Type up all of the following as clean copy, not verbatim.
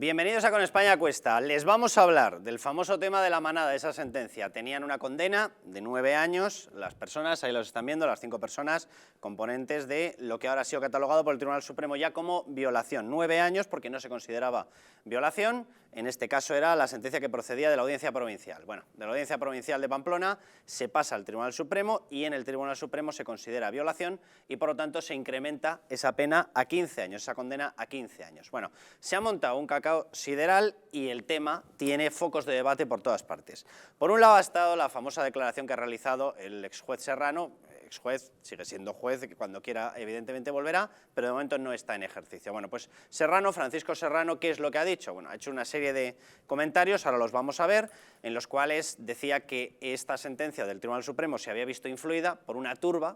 Bienvenidos a Con España Cuesta. Les vamos a hablar del famoso tema de la manada, de esa sentencia. Tenían una condena de 9 años, las personas, ahí los están viendo, las 5 personas componentes de lo que ahora ha sido catalogado por el Tribunal Supremo ya como violación. 9 años porque no se consideraba violación, en este caso era la sentencia que procedía de la Audiencia Provincial. Bueno, de la Audiencia Provincial de Pamplona se pasa al Tribunal Supremo y en el Tribunal Supremo se considera violación y por lo tanto se incrementa esa pena a 15 años, esa condena a 15 años. Bueno, se ha montado un cacao sideral y el tema tiene focos de debate por todas partes. Por un lado ha estado la famosa declaración que ha realizado el exjuez Serrano, exjuez, sigue siendo juez, que cuando quiera evidentemente volverá, pero de momento no está en ejercicio. Bueno, pues Serrano, Francisco Serrano, ¿qué es lo que ha dicho? Bueno, ha hecho una serie de comentarios, ahora los vamos a ver, en los cuales decía que esta sentencia del Tribunal Supremo se había visto influida por una turba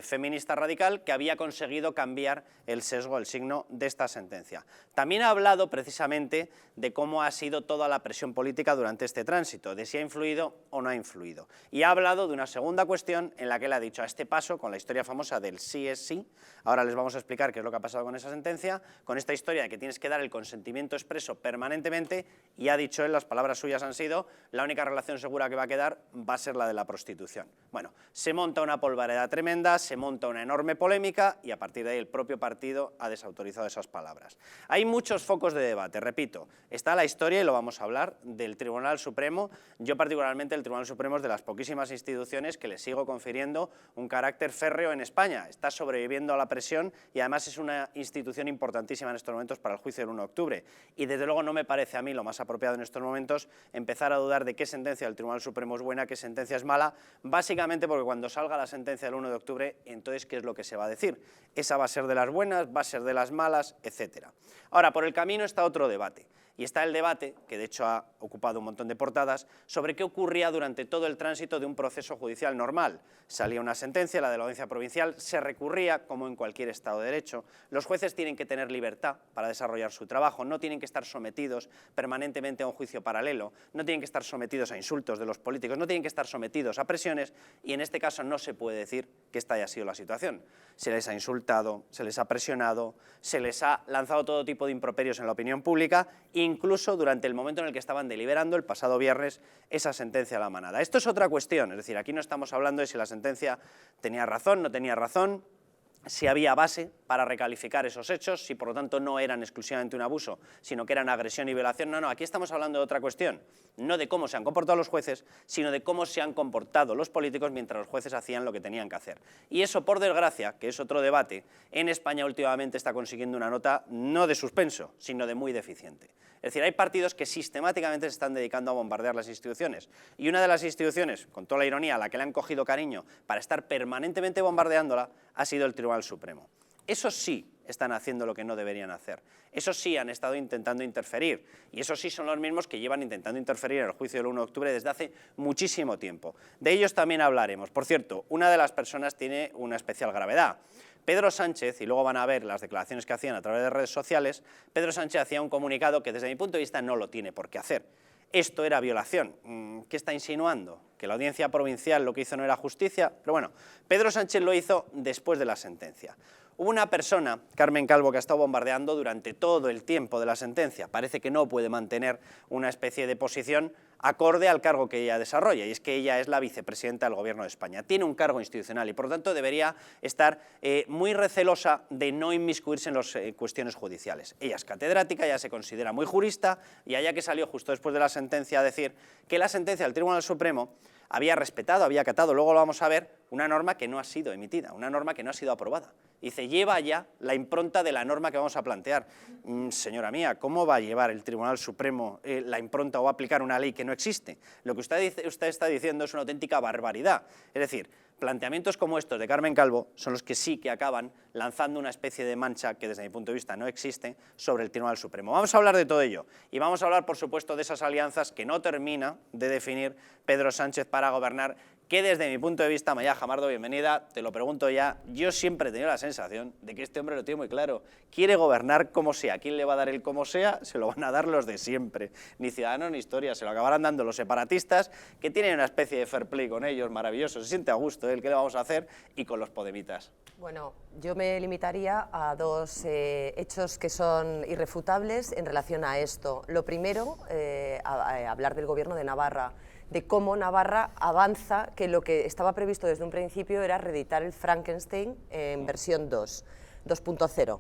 feminista radical que había conseguido cambiar el sesgo, el signo de esta sentencia. También ha hablado precisamente de cómo ha sido toda la presión política durante este tránsito, de si ha influido o no ha influido. Y ha hablado de una segunda cuestión en la que él ha dicho, a este paso, con la historia famosa del sí es sí, ahora les vamos a explicar qué es lo que ha pasado con esa sentencia, con esta historia de que tienes que dar el consentimiento expreso permanentemente, y ha dicho él, las palabras suyas han sido, la única relación segura que va a quedar va a ser la de la prostitución. Bueno, se monta una polvareda tremenda, se monta una enorme polémica y a partir de ahí el propio partido ha desautorizado esas palabras. Hay muchos focos de debate, repito, está la historia, y lo vamos a hablar, del Tribunal Supremo. Yo particularmente el Tribunal Supremo es de las poquísimas instituciones que le sigo confiriendo un carácter férreo en España, está sobreviviendo a la presión y además es una institución importantísima en estos momentos para el juicio del 1 de octubre. Y desde luego no me parece a mí lo más apropiado en estos momentos empezar a dudar de qué sentencia del Tribunal Supremo es buena, qué sentencia es mala, básicamente porque cuando salga la sentencia del 1 de octubre, entonces ¿qué es lo que se va a decir? Esa va a ser de las buenas, va a ser de las malas, etc. Ahora, por el camino está otro debate. Y está el debate, que de hecho ha ocupado un montón de portadas, sobre qué ocurría durante todo el tránsito de un proceso judicial normal. Salía una sentencia, la de la Audiencia Provincial, se recurría como en cualquier Estado de Derecho. Los jueces tienen que tener libertad para desarrollar su trabajo, no tienen que estar sometidos permanentemente a un juicio paralelo, no tienen que estar sometidos a insultos de los políticos, no tienen que estar sometidos a presiones y en este caso no se puede decir que esta haya sido la situación. Se les ha insultado, se les ha presionado, se les ha lanzado todo tipo de improperios en la opinión pública, incluso durante el momento en el que estaban deliberando el pasado viernes esa sentencia a la manada. Esto es otra cuestión, es decir, aquí no estamos hablando de si la sentencia tenía razón, no tenía razón, si había base para recalificar esos hechos, si por lo tanto no eran exclusivamente un abuso, sino que eran agresión y violación. No, aquí estamos hablando de otra cuestión, no de cómo se han comportado los jueces, sino de cómo se han comportado los políticos mientras los jueces hacían lo que tenían que hacer. Y eso, por desgracia, que es otro debate, en España últimamente está consiguiendo una nota no de suspenso, sino de muy deficiente. Es decir, hay partidos que sistemáticamente se están dedicando a bombardear las instituciones, y una de las instituciones, con toda la ironía, a la que le han cogido cariño para estar permanentemente bombardeándola, ha sido el Tribunal Supremo. Esos sí están haciendo lo que no deberían hacer, esos sí han estado intentando interferir, y esos sí son los mismos que llevan intentando interferir en el juicio del 1 de octubre desde hace muchísimo tiempo. De ellos también hablaremos. Por cierto, una de las personas tiene una especial gravedad. Pedro Sánchez, y luego van a ver las declaraciones que hacían a través de redes sociales, Pedro Sánchez hacía un comunicado que desde mi punto de vista no lo tiene por qué hacer. Esto era violación. ¿Qué está insinuando? ¿Que la Audiencia Provincial lo que hizo no era justicia? Pero bueno, Pedro Sánchez lo hizo después de la sentencia. Hubo una persona, Carmen Calvo, que ha estado bombardeando durante todo el tiempo de la sentencia. Parece que no puede mantener una especie de posición acorde al cargo que ella desarrolla, y es que ella es la vicepresidenta del Gobierno de España. Tiene un cargo institucional y, por lo tanto, debería estar muy recelosa de no inmiscuirse en las cuestiones judiciales. Ella es catedrática, ella se considera muy jurista, y allá que salió justo después de la sentencia a decir que la sentencia del Tribunal Supremo había respetado, había acatado, luego lo vamos a ver, una norma que no ha sido emitida, una norma que no ha sido aprobada. Dice, lleva ya la impronta de la norma que vamos a plantear. Señora mía, ¿cómo va a llevar el Tribunal Supremo la impronta o va a aplicar una ley que no existe? Lo que usted está diciendo es una auténtica barbaridad. Es decir, planteamientos como estos de Carmen Calvo son los que sí que acaban lanzando una especie de mancha que desde mi punto de vista no existe sobre el Tribunal Supremo. Vamos a hablar de todo ello y vamos a hablar, por supuesto, de esas alianzas que no termina de definir Pedro Sánchez para gobernar, que desde mi punto de vista, Maya Jamardo, bienvenida, te lo pregunto ya, yo siempre he tenido la sensación de que este hombre lo tiene muy claro, quiere gobernar como sea, ¿quién le va a dar el como sea? Se lo van a dar los de siempre, ni Ciudadanos ni Historia, se lo acabarán dando los separatistas, que tienen una especie de fair play con ellos, maravilloso, se siente a gusto, ¿el qué le vamos a hacer? Y con los podemitas. Bueno, yo me limitaría a dos hechos que son irrefutables en relación a esto. Lo primero, a hablar del Gobierno de Navarra, de cómo Navarra avanza, que lo que estaba previsto desde un principio era reeditar el Frankenstein en versión 2.0,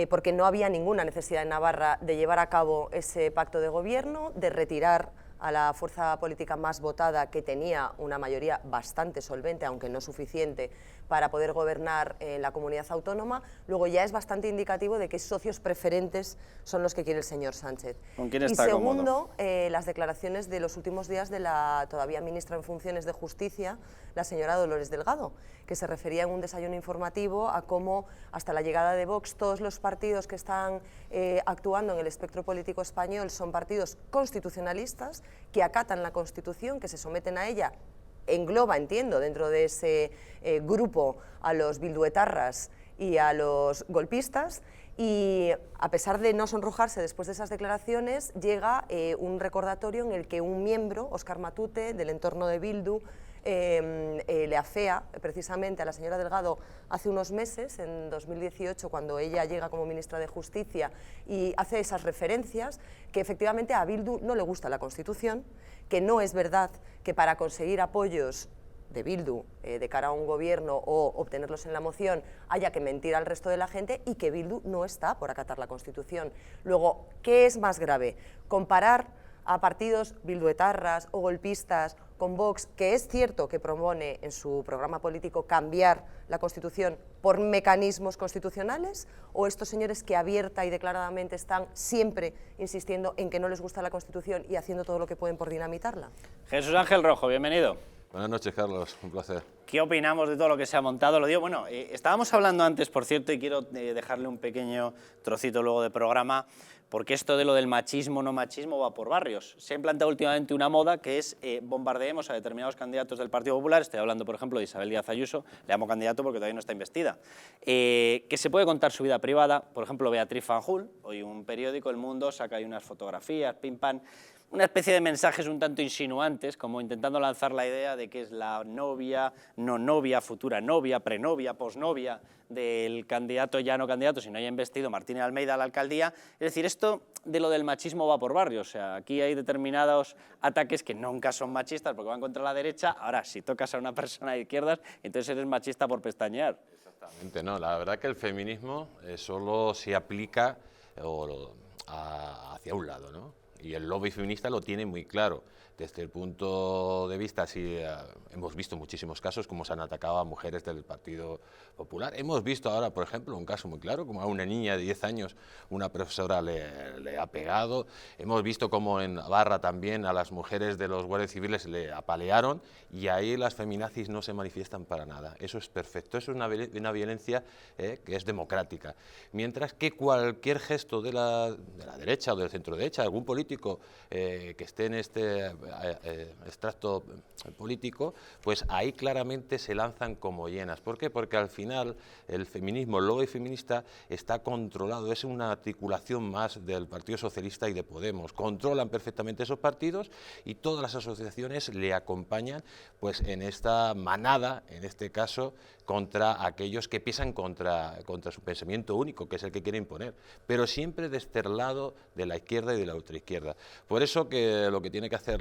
porque no había ninguna necesidad en Navarra de llevar a cabo ese pacto de gobierno, de retirar a la fuerza política más votada, que tenía una mayoría bastante solvente, aunque no suficiente, para poder gobernar la comunidad autónoma. Luego ya es bastante indicativo de qué socios preferentes son los que quiere el señor Sánchez. ¿Con quién está segundo, las declaraciones de los últimos días de la todavía ministra en funciones de Justicia, la señora Dolores Delgado, que se refería en un desayuno informativo a cómo hasta la llegada de Vox todos los partidos que están actuando en el espectro político español son partidos constitucionalistas, que acatan la Constitución, que se someten a ella. Engloba, entiendo, dentro de ese grupo a los bilduetarras y a los golpistas, y a pesar de no sonrojarse después de esas declaraciones, llega un recordatorio en el que un miembro, Óscar Matute, del entorno de Bildu, le afea precisamente a la señora Delgado hace unos meses, en 2018, cuando ella llega como ministra de Justicia, y hace esas referencias, que efectivamente a Bildu no le gusta la Constitución, que no es verdad que para conseguir apoyos de Bildu de cara a un gobierno o obtenerlos en la moción haya que mentir al resto de la gente, y que Bildu no está por acatar la Constitución. Luego, ¿qué es más grave? Comparar a partidos bilduetarras o golpistas con Vox, que es cierto que propone en su programa político cambiar la Constitución por mecanismos constitucionales, o estos señores que abierta y declaradamente están siempre insistiendo en que no les gusta la Constitución y haciendo todo lo que pueden por dinamitarla? Jesús Ángel Rojo, bienvenido. Buenas noches, Carlos, un placer. ¿Qué opinamos de todo lo que se ha montado? Lo digo, bueno, estábamos hablando antes, por cierto, y quiero dejarle un pequeño trocito luego de programa, porque esto de lo del machismo, no machismo, va por barrios. Se ha implantado últimamente una moda que es bombardeemos a determinados candidatos del Partido Popular. Estoy hablando, por ejemplo, de Isabel Díaz Ayuso, le llamo candidato porque todavía no está investida, que se puede contar su vida privada. Por ejemplo, Beatriz Fanjul, hoy un periódico, El Mundo, saca ahí unas fotografías, pim pam, una especie de mensajes un tanto insinuantes, como intentando lanzar la idea de que es la novia, no novia, futura novia, prenovia, posnovia del candidato, ya no candidato, si no haya investido Martínez Almeida a la alcaldía. Es decir, esto de lo del machismo va por barrios, o sea, aquí hay determinados ataques que nunca son machistas porque van contra la derecha. Ahora, si tocas a una persona de izquierdas, entonces eres machista por pestañear. Exactamente, no, la verdad que el feminismo solo se aplica hacia un lado, ¿no? Y el lobby feminista lo tiene muy claro. Desde el punto de vista, sí, hemos visto muchísimos casos como se han atacado a mujeres del Partido Popular. Hemos visto ahora, por ejemplo, un caso muy claro, como a una niña de 10 años una profesora le ha pegado. Hemos visto como en Navarra también a las mujeres de los guardias civiles le apalearon, y ahí las feminazis no se manifiestan para nada. Eso es perfecto, eso es una violencia que es democrática. Mientras que cualquier gesto de la derecha o del centro derecha, algún político que esté en este extracto político, pues ahí claramente se lanzan como hienas. ¿Por qué? Porque al final el feminismo, el lobby feminista está controlado, es una articulación más del Partido Socialista y de Podemos. Controlan perfectamente esos partidos y todas las asociaciones le acompañan pues en esta manada, en este caso, contra aquellos que piensan contra su pensamiento único, que es el que quiere imponer, pero siempre desde el lado de la izquierda y de la ultraizquierda. Por eso que lo que tiene que hacer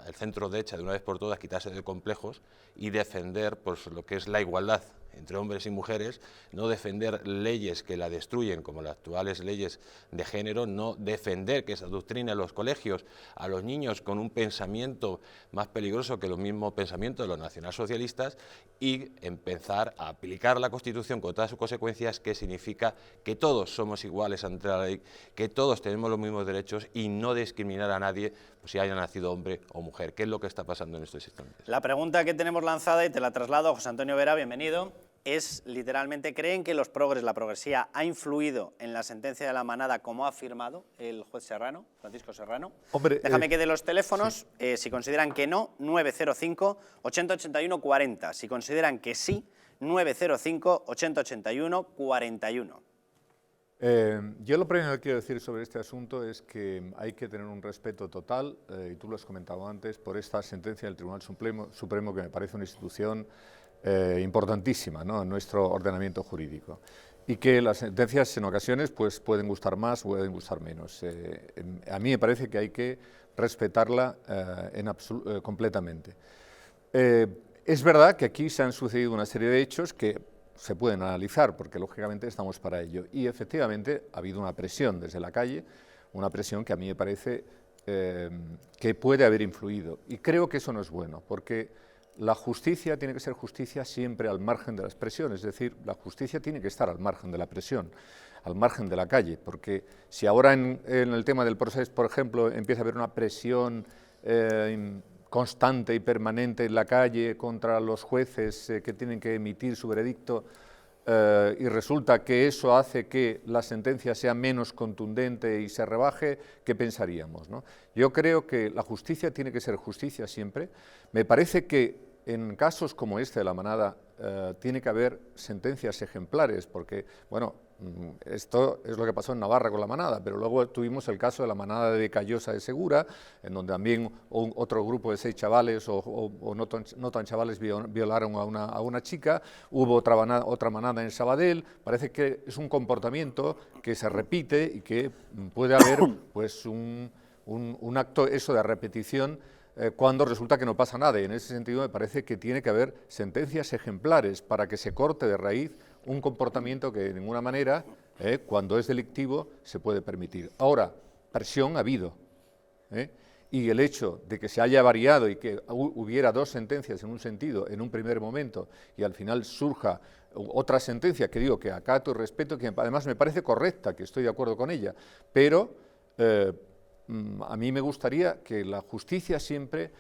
el centro derecha de una vez por todas, quitarse de complejos y defender pues, lo que es la igualdad entre hombres y mujeres, no defender leyes que la destruyen, como las actuales leyes de género, no defender que se adoctrine en los colegios a los niños con un pensamiento más peligroso que el mismo pensamiento de los nacionalsocialistas, y empezar a aplicar la Constitución con todas sus consecuencias, que significa que todos somos iguales ante la ley, que todos tenemos los mismos derechos y no discriminar a nadie pues, si haya nacido hombre o mujer, que es lo que está pasando en estos instantes. La pregunta que tenemos lanzada, y te la traslado a José Antonio Vera, bienvenido. es literalmente, ¿creen que los progres, la progresía, ha influido en la sentencia de la manada como ha afirmado el juez Serrano, Francisco Serrano? Hombre, Déjame que dé los teléfonos, si consideran que no, 905-8081-40, si consideran que sí, 905-8081-41. Yo lo primero que quiero decir sobre este asunto es que hay que tener un respeto total, y tú lo has comentado antes, por esta sentencia del Tribunal Supremo, que me parece una institución importantísima, ¿no?, en nuestro ordenamiento jurídico, y que las sentencias en ocasiones pues, pueden gustar más o pueden gustar menos. A mí me parece que hay que respetarla completamente. Es verdad que aquí se han sucedido una serie de hechos que se pueden analizar, porque lógicamente estamos para ello, y efectivamente ha habido una presión desde la calle, una presión que a mí me parece que puede haber influido, y creo que eso no es bueno, porque la justicia tiene que ser justicia siempre al margen de las presiones, es decir, la justicia tiene que estar al margen de la presión, al margen de la calle, porque si ahora en el tema del proceso, por ejemplo, empieza a haber una presión constante y permanente en la calle contra los jueces que tienen que emitir su veredicto, y resulta que eso hace que la sentencia sea menos contundente y se rebaje, ¿qué pensaríamos, ¿no? Yo creo que la justicia tiene que ser justicia siempre. Me parece que en casos como este de la manada tiene que haber sentencias ejemplares, porque, bueno, esto es lo que pasó en Navarra con la manada, pero luego tuvimos el caso de la manada de Callosa de Segura, en donde también otro grupo de 6 chavales o no tan chavales violaron a una chica, hubo otra manada en Sabadell. Parece que es un comportamiento que se repite y que puede haber pues, un acto eso de repetición cuando resulta que no pasa nada, y en ese sentido me parece que tiene que haber sentencias ejemplares para que se corte de raíz un comportamiento que de ninguna manera, cuando es delictivo, se puede permitir. Ahora, presión ha habido, y el hecho de que se haya variado y que hubiera 2 sentencias en un sentido en un primer momento y al final surja otra sentencia que digo que acato y respeto, que además me parece correcta, que estoy de acuerdo con ella, pero a mí me gustaría que la justicia siempre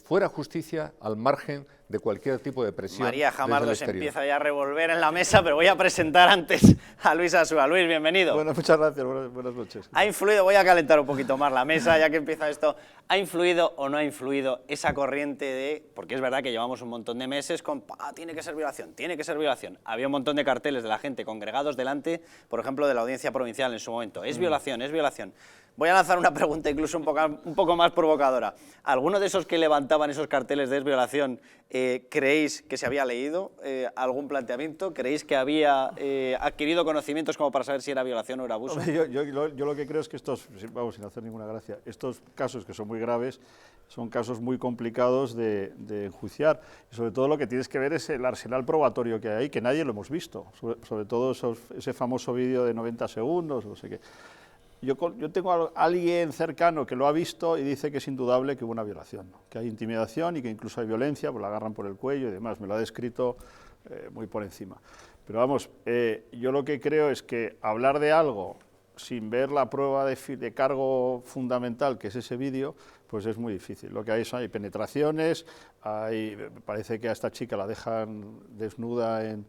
fuera justicia al margen de cualquier tipo de presión. María Jamardo se empieza ya a revolver en la mesa, pero voy a presentar antes a Luis Asúa. Luis, bienvenido. Bueno, muchas gracias, buenas noches. ¿Ha influido, voy a calentar un poquito más la mesa ya que empieza esto, ha influido o no ha influido esa corriente de, porque es verdad que llevamos un montón de meses con, tiene que ser violación, tiene que ser violación? Había un montón de carteles de la gente congregados delante, por ejemplo, de la Audiencia Provincial en su momento, es violación, es violación. Voy a lanzar una pregunta incluso un poco más provocadora. ¿Alguno de esos que levantaban esos carteles de violación creéis que se había leído algún planteamiento? ¿Creéis que había adquirido conocimientos como para saber si era violación o era abuso? Yo lo que creo es que estos, vamos, sin hacer ninguna gracia, estos casos que son muy graves son casos muy complicados de enjuiciar. Y sobre todo lo que tienes que ver es el arsenal probatorio que hay ahí, que nadie lo hemos visto. Sobre todo ese famoso vídeo de 90 segundos, no sé qué. Yo tengo a alguien cercano que lo ha visto y dice que es indudable que hubo una violación, que hay intimidación y que incluso hay violencia, pues la agarran por el cuello y demás, me lo ha descrito muy por encima. Pero vamos, yo lo que creo es que hablar de algo sin ver la prueba de cargo fundamental, que es ese vídeo, pues es muy difícil. Lo que hay penetraciones, parece que a esta chica la dejan desnuda en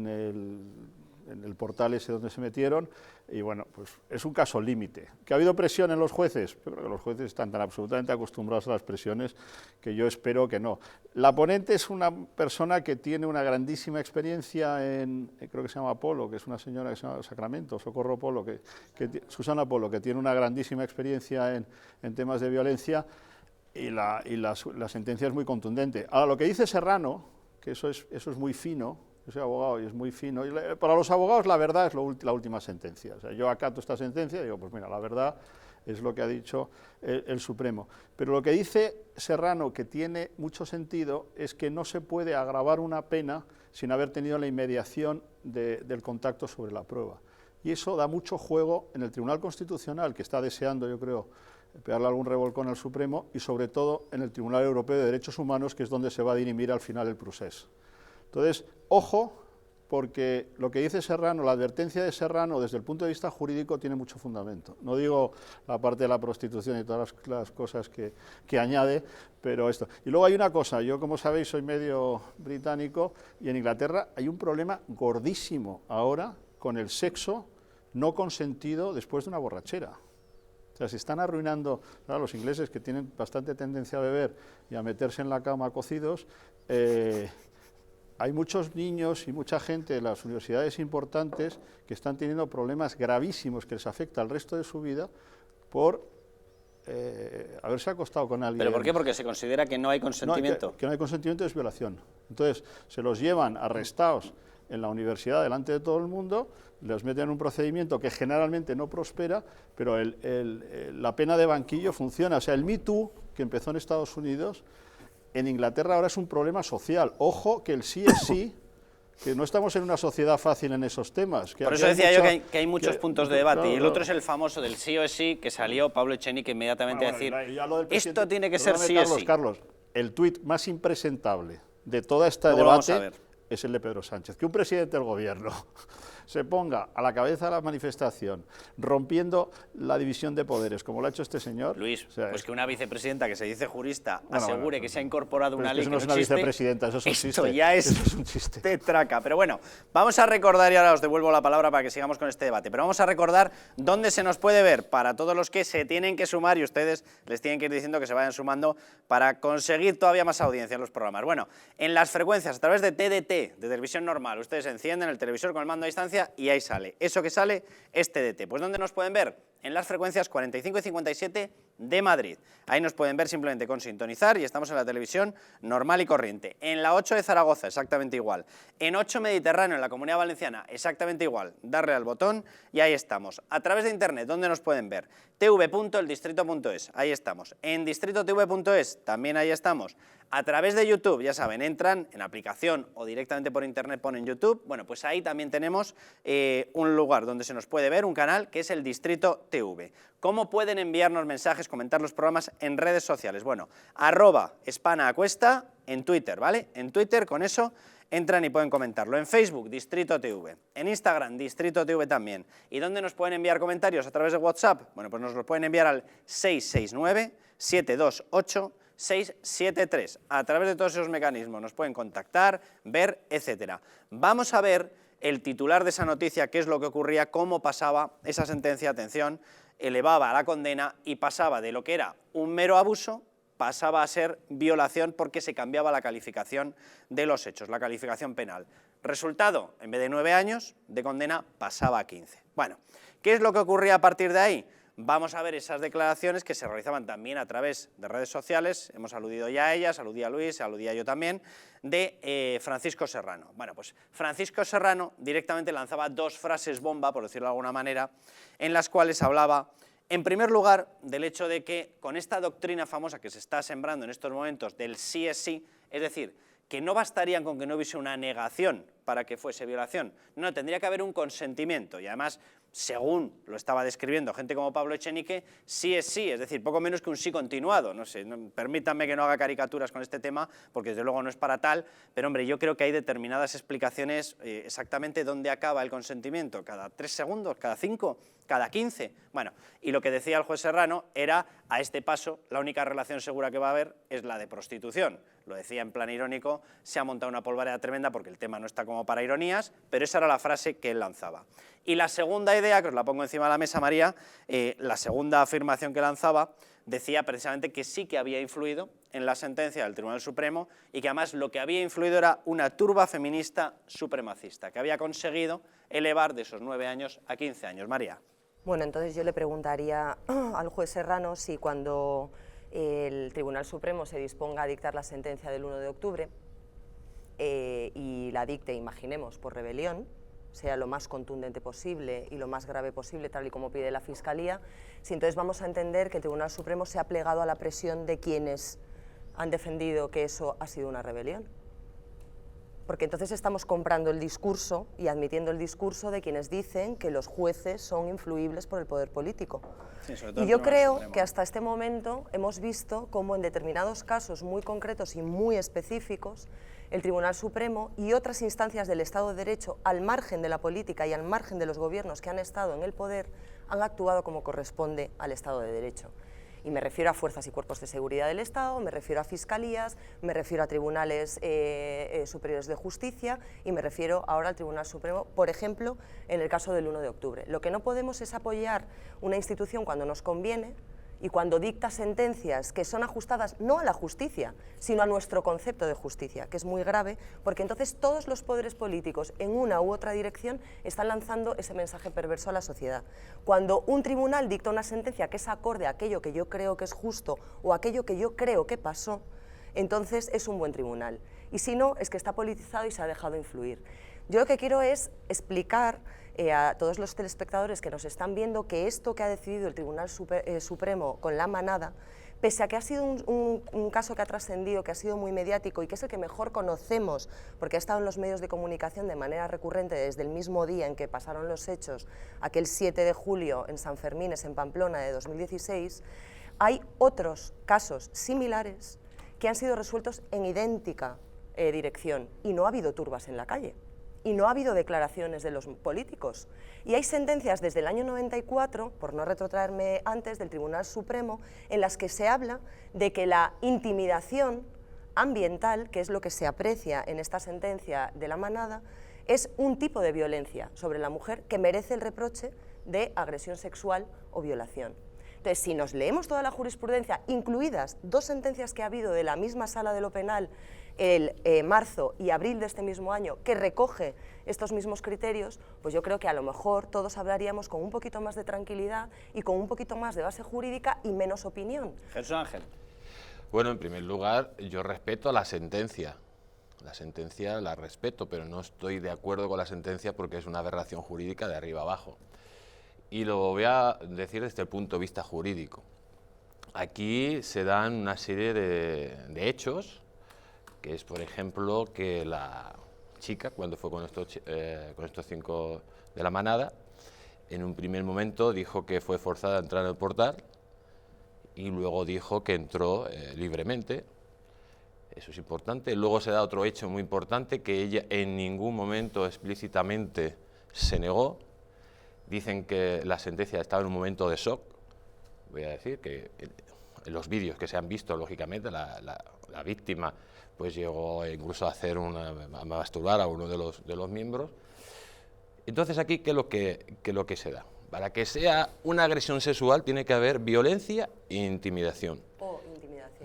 el portal ese donde se metieron, y bueno, pues es un caso límite. ¿Que ha habido presión en los jueces? Yo creo que los jueces están tan absolutamente acostumbrados a las presiones que yo espero que no. La ponente es una persona que tiene una grandísima experiencia creo que se llama Polo, que es una señora que se llama Sacramento, Socorro Polo, Susana Polo, que tiene una grandísima experiencia en temas de violencia, y la sentencia es muy contundente. Ahora, lo que dice Serrano, que eso es muy fino. Yo soy abogado y es muy fino. Y para los abogados la verdad es la última sentencia. O sea, yo acato esta sentencia y digo, pues mira, la verdad es lo que ha dicho el Supremo. Pero lo que dice Serrano, que tiene mucho sentido, es que no se puede agravar una pena sin haber tenido la inmediación del contacto sobre la prueba. Y eso da mucho juego en el Tribunal Constitucional, que está deseando, yo creo, pegarle algún revolcón al Supremo, y sobre todo en el Tribunal Europeo de Derechos Humanos, que es donde se va a dirimir al final el procés. Entonces, ojo, porque lo que dice Serrano, la advertencia de Serrano desde el punto de vista jurídico tiene mucho fundamento. No digo la parte de la prostitución y todas las cosas que añade, pero esto. Y luego hay una cosa, yo como sabéis soy medio británico y en Inglaterra hay un problema gordísimo ahora con el sexo no consentido después de una borrachera. O sea, se están arruinando, claro, los ingleses que tienen bastante tendencia a beber y a meterse en la cama cocidos. Hay muchos niños y mucha gente en las universidades importantes que están teniendo problemas gravísimos que les afecta al resto de su vida por haberse acostado con alguien. ¿Pero por qué? Porque se considera que no hay consentimiento. No, que no hay consentimiento es violación. Entonces, se los llevan arrestados en la universidad delante de todo el mundo, los meten en un procedimiento que generalmente no prospera, pero la pena de banquillo funciona. O sea, el Me Too, que empezó en Estados Unidos, en Inglaterra ahora es un problema social. Ojo que el sí es sí, que no estamos en una sociedad fácil en esos temas. Por eso decía yo que hay muchos puntos de debate, claro, y el otro es el famoso del sí o es sí, que salió Pablo Echenique inmediatamente a decir, esto tiene que ser sí o sí. Carlos, el tuit más impresentable de toda esta debate es el de Pedro Sánchez. Que un presidente del gobierno se ponga a la cabeza de la manifestación, rompiendo la división de poderes, como lo ha hecho este señor. Luis, o sea, pues que una vicepresidenta que se dice jurista asegure que se ha incorporado una ley que no es una vicepresidenta, eso es un chiste. Esto ya es un chiste. De traca. Pero bueno, vamos a recordar, y ahora os devuelvo la palabra para que sigamos con este debate, pero vamos a recordar dónde se nos puede ver para todos los que se tienen que sumar y ustedes les tienen que ir diciendo que se vayan sumando para conseguir todavía más audiencia en los programas. Bueno, en las frecuencias, a través de TDT, de televisión normal, ustedes encienden el televisor con el mando a distancia y ahí sale. Eso que sale es TDT. Pues ¿dónde nos pueden ver? En las frecuencias 45 y 57 de Madrid. Ahí nos pueden ver simplemente con sintonizar y estamos en la televisión normal y corriente. En la 8 de Zaragoza, exactamente igual. En 8 Mediterráneo, en la Comunidad Valenciana, exactamente igual. Darle al botón y ahí estamos. A través de internet, ¿dónde nos pueden ver? tv.eldistrito.es, ahí estamos. En distritotv.es, también ahí estamos. A través de YouTube, ya saben, entran en aplicación o directamente por internet ponen YouTube. Bueno, pues ahí también tenemos un lugar donde se nos puede ver, un canal que es el Distrito TV. ¿Cómo pueden enviarnos mensajes, comentar los programas en redes sociales? Bueno, @espanacuesta en Twitter, ¿vale? En Twitter con eso entran y pueden comentarlo. En Facebook, Distrito TV. En Instagram, Distrito TV también. ¿Y dónde nos pueden enviar comentarios? ¿A través de WhatsApp? Bueno, pues nos los pueden enviar al 669-728-673. A través de todos esos mecanismos nos pueden contactar, ver, etcétera. Vamos a ver el titular de esa noticia, qué es lo que ocurría, cómo pasaba esa sentencia, atención, elevaba a la condena y pasaba de lo que era un mero abuso, pasaba a ser violación porque se cambiaba la calificación de los hechos, la calificación penal. Resultado, en vez de 9 años de condena, pasaba a 15. Bueno, ¿qué es lo que ocurría a partir de ahí? Vamos a ver esas declaraciones que se realizaban también a través de redes sociales, hemos aludido ya a ellas, aludía Luis, aludía yo también, de Francisco Serrano. Bueno, pues Francisco Serrano directamente lanzaba dos frases bomba, por decirlo de alguna manera, en las cuales hablaba, en primer lugar, del hecho de que con esta doctrina famosa que se está sembrando en estos momentos del sí es sí, es decir, que no bastarían con que no hubiese una negación para que fuese violación, no, tendría que haber un consentimiento y además, según lo estaba describiendo gente como Pablo Echenique, sí es sí, es decir, poco menos que un sí continuado, no sé, permítanme que no haga caricaturas con este tema, porque desde luego no es para tal, pero hombre, yo creo que hay determinadas explicaciones exactamente dónde acaba el consentimiento, cada 3 segundos, cada 5, cada 15, bueno, y lo que decía el juez Serrano era, a este paso, la única relación segura que va a haber es la de prostitución, lo decía en plan irónico, se ha montado una polvareda tremenda porque el tema no está como para ironías, pero esa era la frase que él lanzaba. Y la segunda idea, que os la pongo encima de la mesa, María, la segunda afirmación que lanzaba, decía precisamente que sí que había influido en la sentencia del Tribunal Supremo y que además lo que había influido era una turba feminista supremacista, que había conseguido elevar de esos 9 años a 15 años. María. Bueno, entonces yo le preguntaría al juez Serrano si cuando el Tribunal Supremo se disponga a dictar la sentencia del 1 de octubre y la dicte, imaginemos, por rebelión, sea lo más contundente posible y lo más grave posible, tal y como pide la Fiscalía, si entonces vamos a entender que el Tribunal Supremo se ha plegado a la presión de quienes han defendido que eso ha sido una rebelión. Porque entonces estamos comprando el discurso y admitiendo el discurso de quienes dicen que los jueces son influibles por el poder político. Sí, y yo creo que hasta este momento hemos visto cómo en determinados casos muy concretos y muy específicos el Tribunal Supremo y otras instancias del Estado de Derecho, al margen de la política y al margen de los gobiernos que han estado en el poder, han actuado como corresponde al Estado de Derecho. Y me refiero a fuerzas y cuerpos de seguridad del Estado, me refiero a fiscalías, me refiero a tribunales superiores de justicia y me refiero ahora al Tribunal Supremo, por ejemplo, en el caso del 1 de octubre. Lo que no podemos es apoyar una institución cuando nos conviene y cuando dicta sentencias que son ajustadas no a la justicia, sino a nuestro concepto de justicia, que es muy grave, porque entonces todos los poderes políticos en una u otra dirección están lanzando ese mensaje perverso a la sociedad. Cuando un tribunal dicta una sentencia que es acorde a aquello que yo creo que es justo o aquello que yo creo que pasó, entonces es un buen tribunal. Y si no, es que está politizado y se ha dejado influir. Yo lo que quiero es explicar a todos los telespectadores que nos están viendo que esto que ha decidido el Tribunal Supremo con la manada, pese a que ha sido un caso que ha trascendido, que ha sido muy mediático y que es el que mejor conocemos, porque ha estado en los medios de comunicación de manera recurrente desde el mismo día en que pasaron los hechos, aquel 7 de julio en San Fermines, en Pamplona, de 2016, hay otros casos similares que han sido resueltos en idéntica dirección y no ha habido turbas en la calle. Y no ha habido declaraciones de los políticos. Y hay sentencias desde el año 94, por no retrotraerme antes, del Tribunal Supremo, en las que se habla de que la intimidación ambiental, que es lo que se aprecia en esta sentencia de la manada, es un tipo de violencia sobre la mujer que merece el reproche de agresión sexual o violación. Entonces, si nos leemos toda la jurisprudencia, incluidas 2 sentencias que ha habido de la misma Sala de lo Penal, el marzo y abril de este mismo año, que recoge estos mismos criterios, pues yo creo que a lo mejor todos hablaríamos con un poquito más de tranquilidad y con un poquito más de base jurídica y menos opinión. Jesús Ángel. Bueno, en primer lugar, yo respeto la sentencia. La sentencia la respeto, pero no estoy de acuerdo con la sentencia porque es una aberración jurídica de arriba abajo. Y lo voy a decir desde el punto de vista jurídico. Aquí se dan una serie de hechos, que es, por ejemplo, que la chica, cuando fue con estos 5 de la manada, en un primer momento dijo que fue forzada a entrar en el portal y luego dijo que entró libremente. Eso es importante. Luego se da otro hecho muy importante, que ella en ningún momento explícitamente se negó. Dicen que la sentencia estaba en un momento de shock. Voy a decir que en los vídeos que se han visto, lógicamente, la víctima pues llegó incluso a a masturbar a uno de los miembros. Entonces aquí, ¿qué es lo que se da? Para que sea una agresión sexual tiene que haber violencia e intimidación.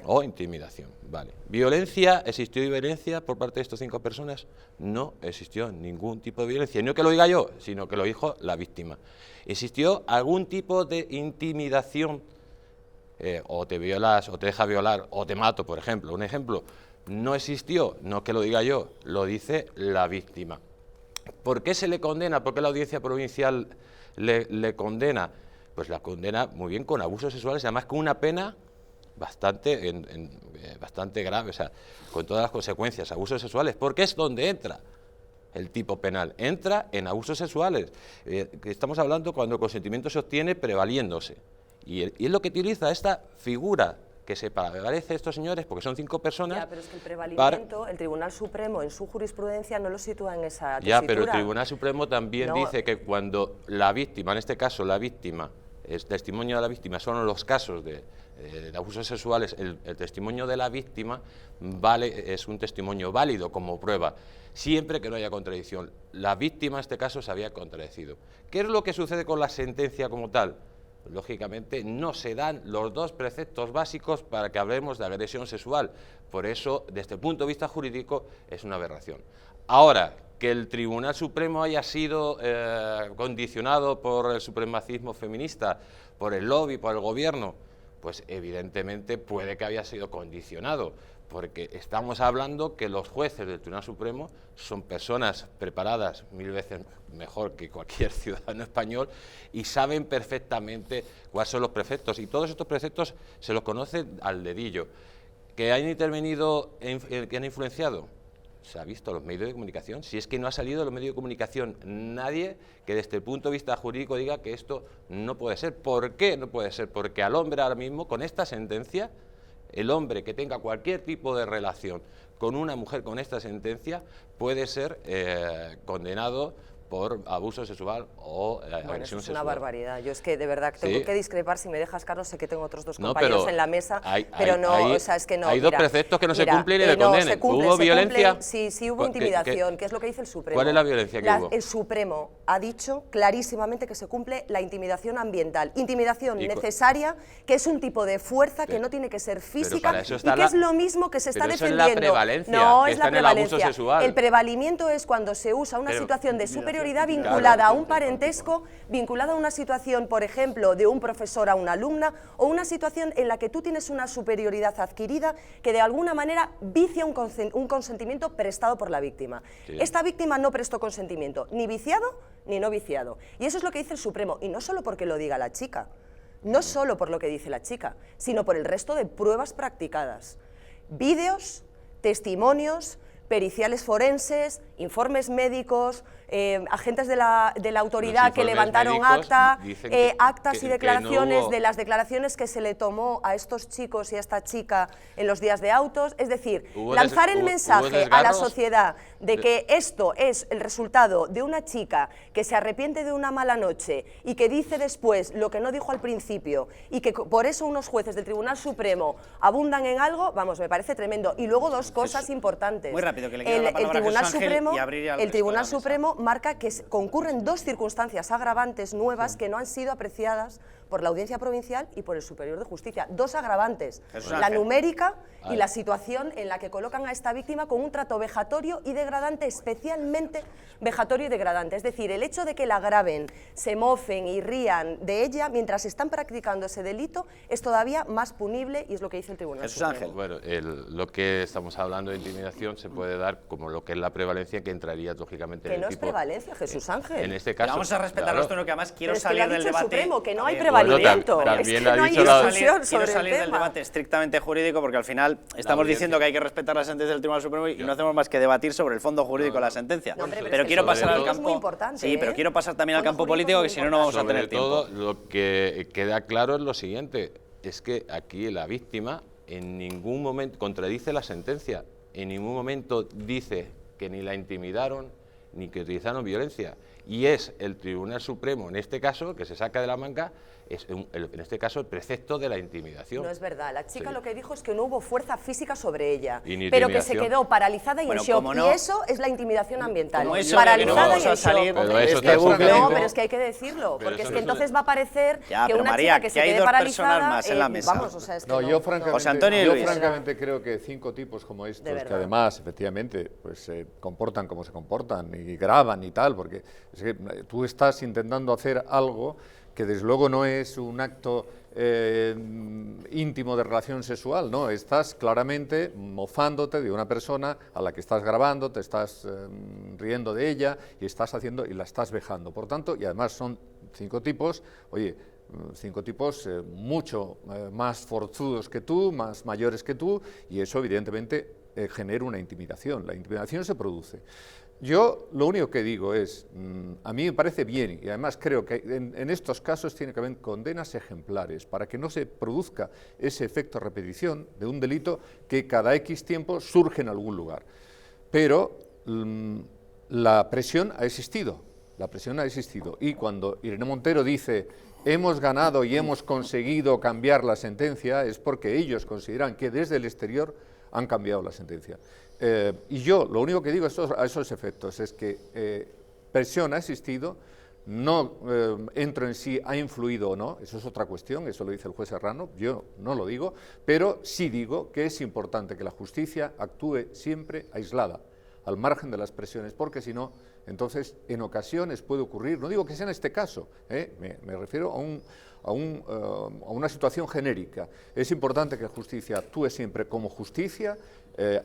O intimidación, vale. ¿Violencia? ¿Existió violencia por parte de estas 5 personas? No existió ningún tipo de violencia. Y no que lo diga yo, sino que lo dijo la víctima. ¿Existió algún tipo de intimidación? O te violas, o te deja violar, o te mato, por ejemplo. Un ejemplo, no existió, no que lo diga yo, lo dice la víctima. ¿Por qué se le condena? ¿Por qué la audiencia provincial le condena? Pues la condena muy bien con abusos sexuales, además con una pena bastante grave, o sea, con todas las consecuencias, abusos sexuales, porque es donde entra el tipo penal, entra en abusos sexuales. Estamos hablando cuando el consentimiento se obtiene prevaliéndose, y es lo que utiliza esta figura que se prevalece estos señores, porque son 5 personas... Ya, pero es que el prevalimiento, el Tribunal Supremo en su jurisprudencia no lo sitúa en esa tesitura. Ya, pero el Tribunal Supremo también dice que cuando la víctima, en este caso la víctima, el testimonio de la víctima son los casos de abusos sexuales, el testimonio de la víctima es un testimonio válido como prueba, siempre que no haya contradicción. La víctima en este caso se había contradecido. ¿Qué es lo que sucede con la sentencia como tal? Lógicamente no se dan los 2 preceptos básicos para que hablemos de agresión sexual, por eso desde el punto de vista jurídico es una aberración. Ahora, que el Tribunal Supremo haya sido condicionado por el supremacismo feminista, por el lobby, por el gobierno, pues evidentemente puede que haya sido condicionado, porque estamos hablando que los jueces del Tribunal Supremo son personas preparadas 1000 veces mejor que cualquier ciudadano español y saben perfectamente cuáles son los preceptos, y todos estos preceptos se los conocen al dedillo. ¿Que han intervenido, que han influenciado? Se ha visto los medios de comunicación, si es que no ha salido de los medios de comunicación nadie que desde el punto de vista jurídico diga que esto no puede ser. ¿Por qué no puede ser? Porque al hombre ahora mismo, con esta sentencia, el hombre que tenga cualquier tipo de relación con una mujer con esta sentencia puede ser condenado por abuso sexual o Bueno, eso agresión es una sexual. barbaridad. Yo es que de verdad tengo Sí. que discrepar, si me dejas, Carlos, sé que tengo otros dos No, compañeros pero en la mesa, hay- pero hay- no, hay- o sea, es que no. hay dos preceptos que no se cumplen y le no, condenen. se cumplen, ¿Hubo se violencia? cumplen, sí hubo ¿Qué- intimidación, qué- que es lo que dice el Supremo. ¿Cuál es la violencia que hubo? El Supremo ha dicho clarísimamente que se cumple la intimidación ambiental. Intimidación Y necesaria, que es un tipo de fuerza que Pero- no tiene que ser pero física para eso y está que la- es lo mismo que se está pero eso es la defendiendo. prevalencia, no, que es está la en el abuso prevalencia. sexual. El prevalimiento es cuando se usa una Pero- situación de superioridad Claro. vinculada a un parentesco, vinculada a una situación, por ejemplo, de un profesor a una alumna, o una situación en la que tú tienes una superioridad adquirida que de alguna manera vicia un consentimiento prestado por la víctima. Sí. Esta víctima no prestó consentimiento, ni viciado ni no viciado. Y eso es lo que dice el Supremo, y no solo porque lo diga la chica, no solo por lo que dice la chica, sino por el resto de pruebas practicadas. Vídeos, testimonios, periciales forenses, informes médicos, agentes de la autoridad Los que informes levantaron médicos dicen actas que y no declaraciones hubo- de las declaraciones que se le tomó a estos chicos y a esta chica en los días de autos. Es decir, Hubo lanzar el hubo mensaje a la desgarros sociedad de que esto es el resultado de una chica que se arrepiente de una mala noche y que dice después lo que no dijo al principio y que por eso unos jueces del Tribunal Supremo abundan en algo, vamos, me parece tremendo. Y luego dos cosas importantes. Muy rápido, que le quiero dar la palabra a Tribunal Jesús Ángel Supremo, y abrir al el resto Tribunal de la mesa. Supremo marca que concurren dos circunstancias agravantes nuevas que no han sido apreciadas por la Audiencia Provincial y por el Superior de Justicia. Dos agravantes, Jesús la Ángel. numérica y Vale. la situación en la que colocan a esta víctima con un trato vejatorio y degradante, especialmente vejatorio y degradante. Es decir, el hecho de que la graben, se mofen y rían de ella mientras están practicando ese delito es todavía más punible y es lo que dice el Tribunal Jesús Supremo. Ángel. Bueno, lo que estamos hablando de intimidación se puede dar como lo que es la prevalencia, que entraría lógicamente en Que el no es tipo- prevalencia, Jesús Ángel. En este Pero caso, vamos a respetar claro. los turnos, que además quiero Pero es que salir lo ha del dicho el debate. Supremo, que no hay A ver, prevalimiento. Bueno, Es también que lo ha no hay dicho la- discusión quiero sobre salir el del tema. debate estrictamente jurídico, porque al final estamos audiencia. diciendo que hay que respetar la sentencia del Tribunal Supremo y no hacemos más que debatir sobre el fondo jurídico de la sentencia. No, hombre, pero pero es que quiero sobre pasar al todo- campo. es muy importante, sí, pero ¿eh? quiero pasar también al Fondo campo jurídico político, es que muy si no, no vamos a Sobre tener tiempo. todo, lo que queda claro es lo siguiente, es que aquí la víctima en ningún momento contradice la sentencia, en ningún momento dice que ni la intimidaron ni que utilizaron violencia, y es el Tribunal Supremo, en este caso, que se saca de la manga, en este caso, el precepto de la intimidación. No es verdad, la chica Sí. lo que dijo es que no hubo fuerza física sobre ella, Y ni pero que se intimidación. quedó paralizada y Bueno, en shock, como no- y eso es la intimidación ambiental, Como eso, paralizada que no vamos y en a salir shock. Pero eso de está este bucle. No, pero es que hay que decirlo, Pero porque es eso que no entonces se- va a parecer Ya, que pero una María, chica que que se hay quede dos paralizada, personas más en la mesa. vamos, o sea, es que No, yo francamente, José Antonio yo Luis. francamente creo que 5 tipos como estos, que verdad. además efectivamente pues, se comportan como se comportan y graban y tal, porque es que tú estás intentando hacer algo que desde luego no es un acto íntimo de relación sexual, ¿no? Estás claramente mofándote de una persona a la que estás grabando, te estás riendo de ella y estás haciendo y la estás vejando. Por tanto, y además son 5 tipos, oye, 5 tipos mucho más forzudos que tú, más mayores que tú, y eso evidentemente genera una intimidación. La intimidación se produce. Yo lo único que digo es, a mí me parece bien, y además creo que en estos casos tiene que haber condenas ejemplares para que no se produzca ese efecto de repetición de un delito que cada X tiempo surge en algún lugar. Pero la presión ha existido, y cuando Irene Montero dice hemos ganado y hemos conseguido cambiar la sentencia, es porque ellos consideran que desde el exterior han cambiado la sentencia. Y yo lo único que digo a esos efectos es que presión ha existido, no entro en si ha influido o no, eso es otra cuestión, eso lo dice el juez Serrano, yo no lo digo, pero sí digo que es importante que la justicia actúe siempre aislada, al margen de las presiones, porque si no, entonces en ocasiones puede ocurrir, no digo que sea en este caso, me refiero a una situación genérica. Es importante que la justicia actúe siempre como justicia,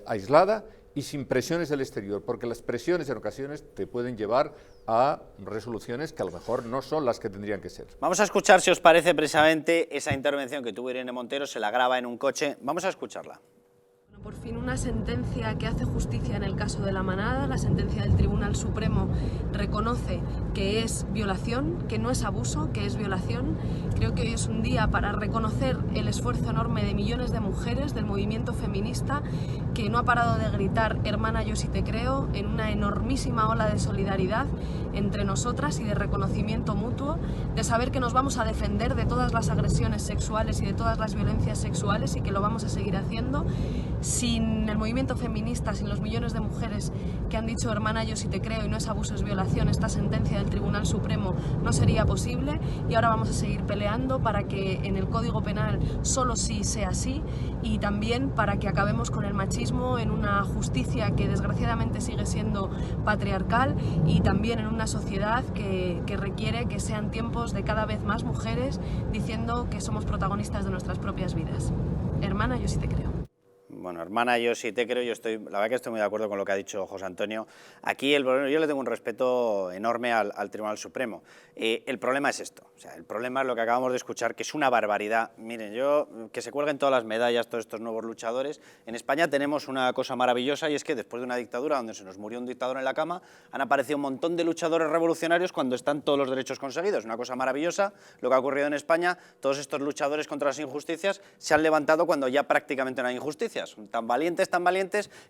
aislada y sin presiones del exterior, porque las presiones en ocasiones te pueden llevar a resoluciones que a lo mejor no son las que tendrían que ser. Vamos a escuchar, si os parece, precisamente esa intervención que tuvo Irene Montero, se la graba en un coche. Vamos a escucharla. Por fin una sentencia que hace justicia en el caso de La Manada. La sentencia del Tribunal Supremo reconoce que es violación, que no es abuso, que es violación. Creo que hoy es un día para reconocer el esfuerzo enorme de millones de mujeres del movimiento feminista que no ha parado de gritar "hermana, yo sí te creo", en una enormísima ola de solidaridad entre nosotras y de reconocimiento mutuo, de saber que nos vamos a defender de todas las agresiones sexuales y de todas las violencias sexuales y que lo vamos a seguir haciendo. Sin el movimiento feminista, sin los millones de mujeres que han dicho "hermana, yo sí te creo" y no es abuso, es violación, esta sentencia del Tribunal Supremo no sería posible, y ahora vamos a seguir peleando para que en el Código Penal solo sí sea así, y también para que acabemos con el machismo en una justicia que desgraciadamente sigue siendo patriarcal, y también en una sociedad que requiere que sean tiempos de cada vez más mujeres diciendo que somos protagonistas de nuestras propias vidas. Hermana, yo sí te creo. Bueno, hermana, yo sí te creo, la verdad que estoy muy de acuerdo con lo que ha dicho José Antonio. Aquí yo le tengo un respeto enorme al Tribunal Supremo. El problema es esto, o sea, el problema es lo que acabamos de escuchar, que es una barbaridad. Miren, que se cuelguen todas las medallas todos estos nuevos luchadores. En España tenemos una cosa maravillosa, y es que después de una dictadura donde se nos murió un dictador en la cama, han aparecido un montón de luchadores revolucionarios cuando están todos los derechos conseguidos. Una cosa maravillosa lo que ha ocurrido en España. Todos estos luchadores contra las injusticias se han levantado cuando ya prácticamente no hay injusticias. Tan valientes,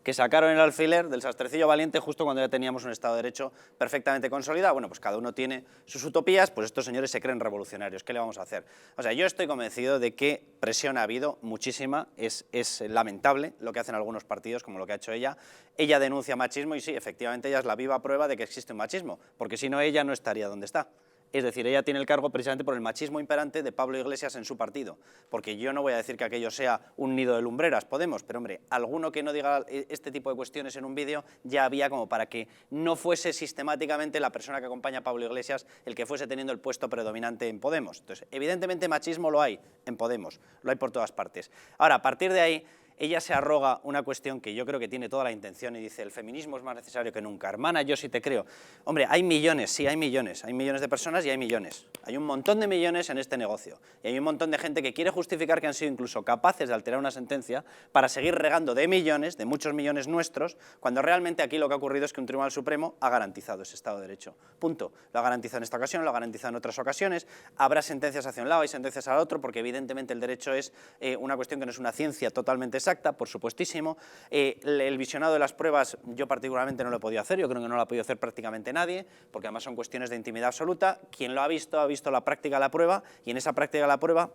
que sacaron el alfiler del sastrecillo valiente justo cuando ya teníamos un Estado de Derecho perfectamente consolidado. Bueno, pues cada uno tiene sus utopías, pues estos señores se creen revolucionarios. ¿Qué le vamos a hacer? O sea, yo estoy convencido de que presión ha habido muchísima, es lamentable lo que hacen algunos partidos, como lo que ha hecho ella. Ella denuncia machismo y sí, efectivamente ella es la viva prueba de que existe un machismo, porque si no ella no estaría donde está. Es decir, ella tiene el cargo precisamente por el machismo imperante de Pablo Iglesias en su partido, porque yo no voy a decir que aquello sea un nido de lumbreras, Podemos, pero hombre, alguno que no diga este tipo de cuestiones en un vídeo ya había como para que no fuese sistemáticamente la persona que acompaña a Pablo Iglesias el que fuese teniendo el puesto predominante en Podemos. Entonces, evidentemente machismo lo hay en Podemos, lo hay por todas partes. Ahora, a partir de ahí, ella se arroga una cuestión que yo creo que tiene toda la intención y dice: el feminismo es más necesario que nunca. Hermana, yo sí te creo. Hombre, hay millones, sí, hay millones de personas y hay millones. Hay un montón de millones en este negocio. Y hay un montón de gente que quiere justificar que han sido incluso capaces de alterar una sentencia para seguir regando de millones, de muchos millones nuestros, cuando realmente aquí lo que ha ocurrido es que un Tribunal Supremo ha garantizado ese Estado de Derecho. Punto. Lo ha garantizado en esta ocasión, lo ha garantizado en otras ocasiones. Habrá sentencias hacia un lado y sentencias al otro, porque evidentemente el derecho es una cuestión que no es una ciencia totalmente exacta, por supuestísimo. El visionado de las pruebas yo particularmente no lo he podido hacer, yo creo que no lo ha podido hacer prácticamente nadie, porque además son cuestiones de intimidad absoluta. Quien lo ha visto la práctica de la prueba, y en esa práctica de la prueba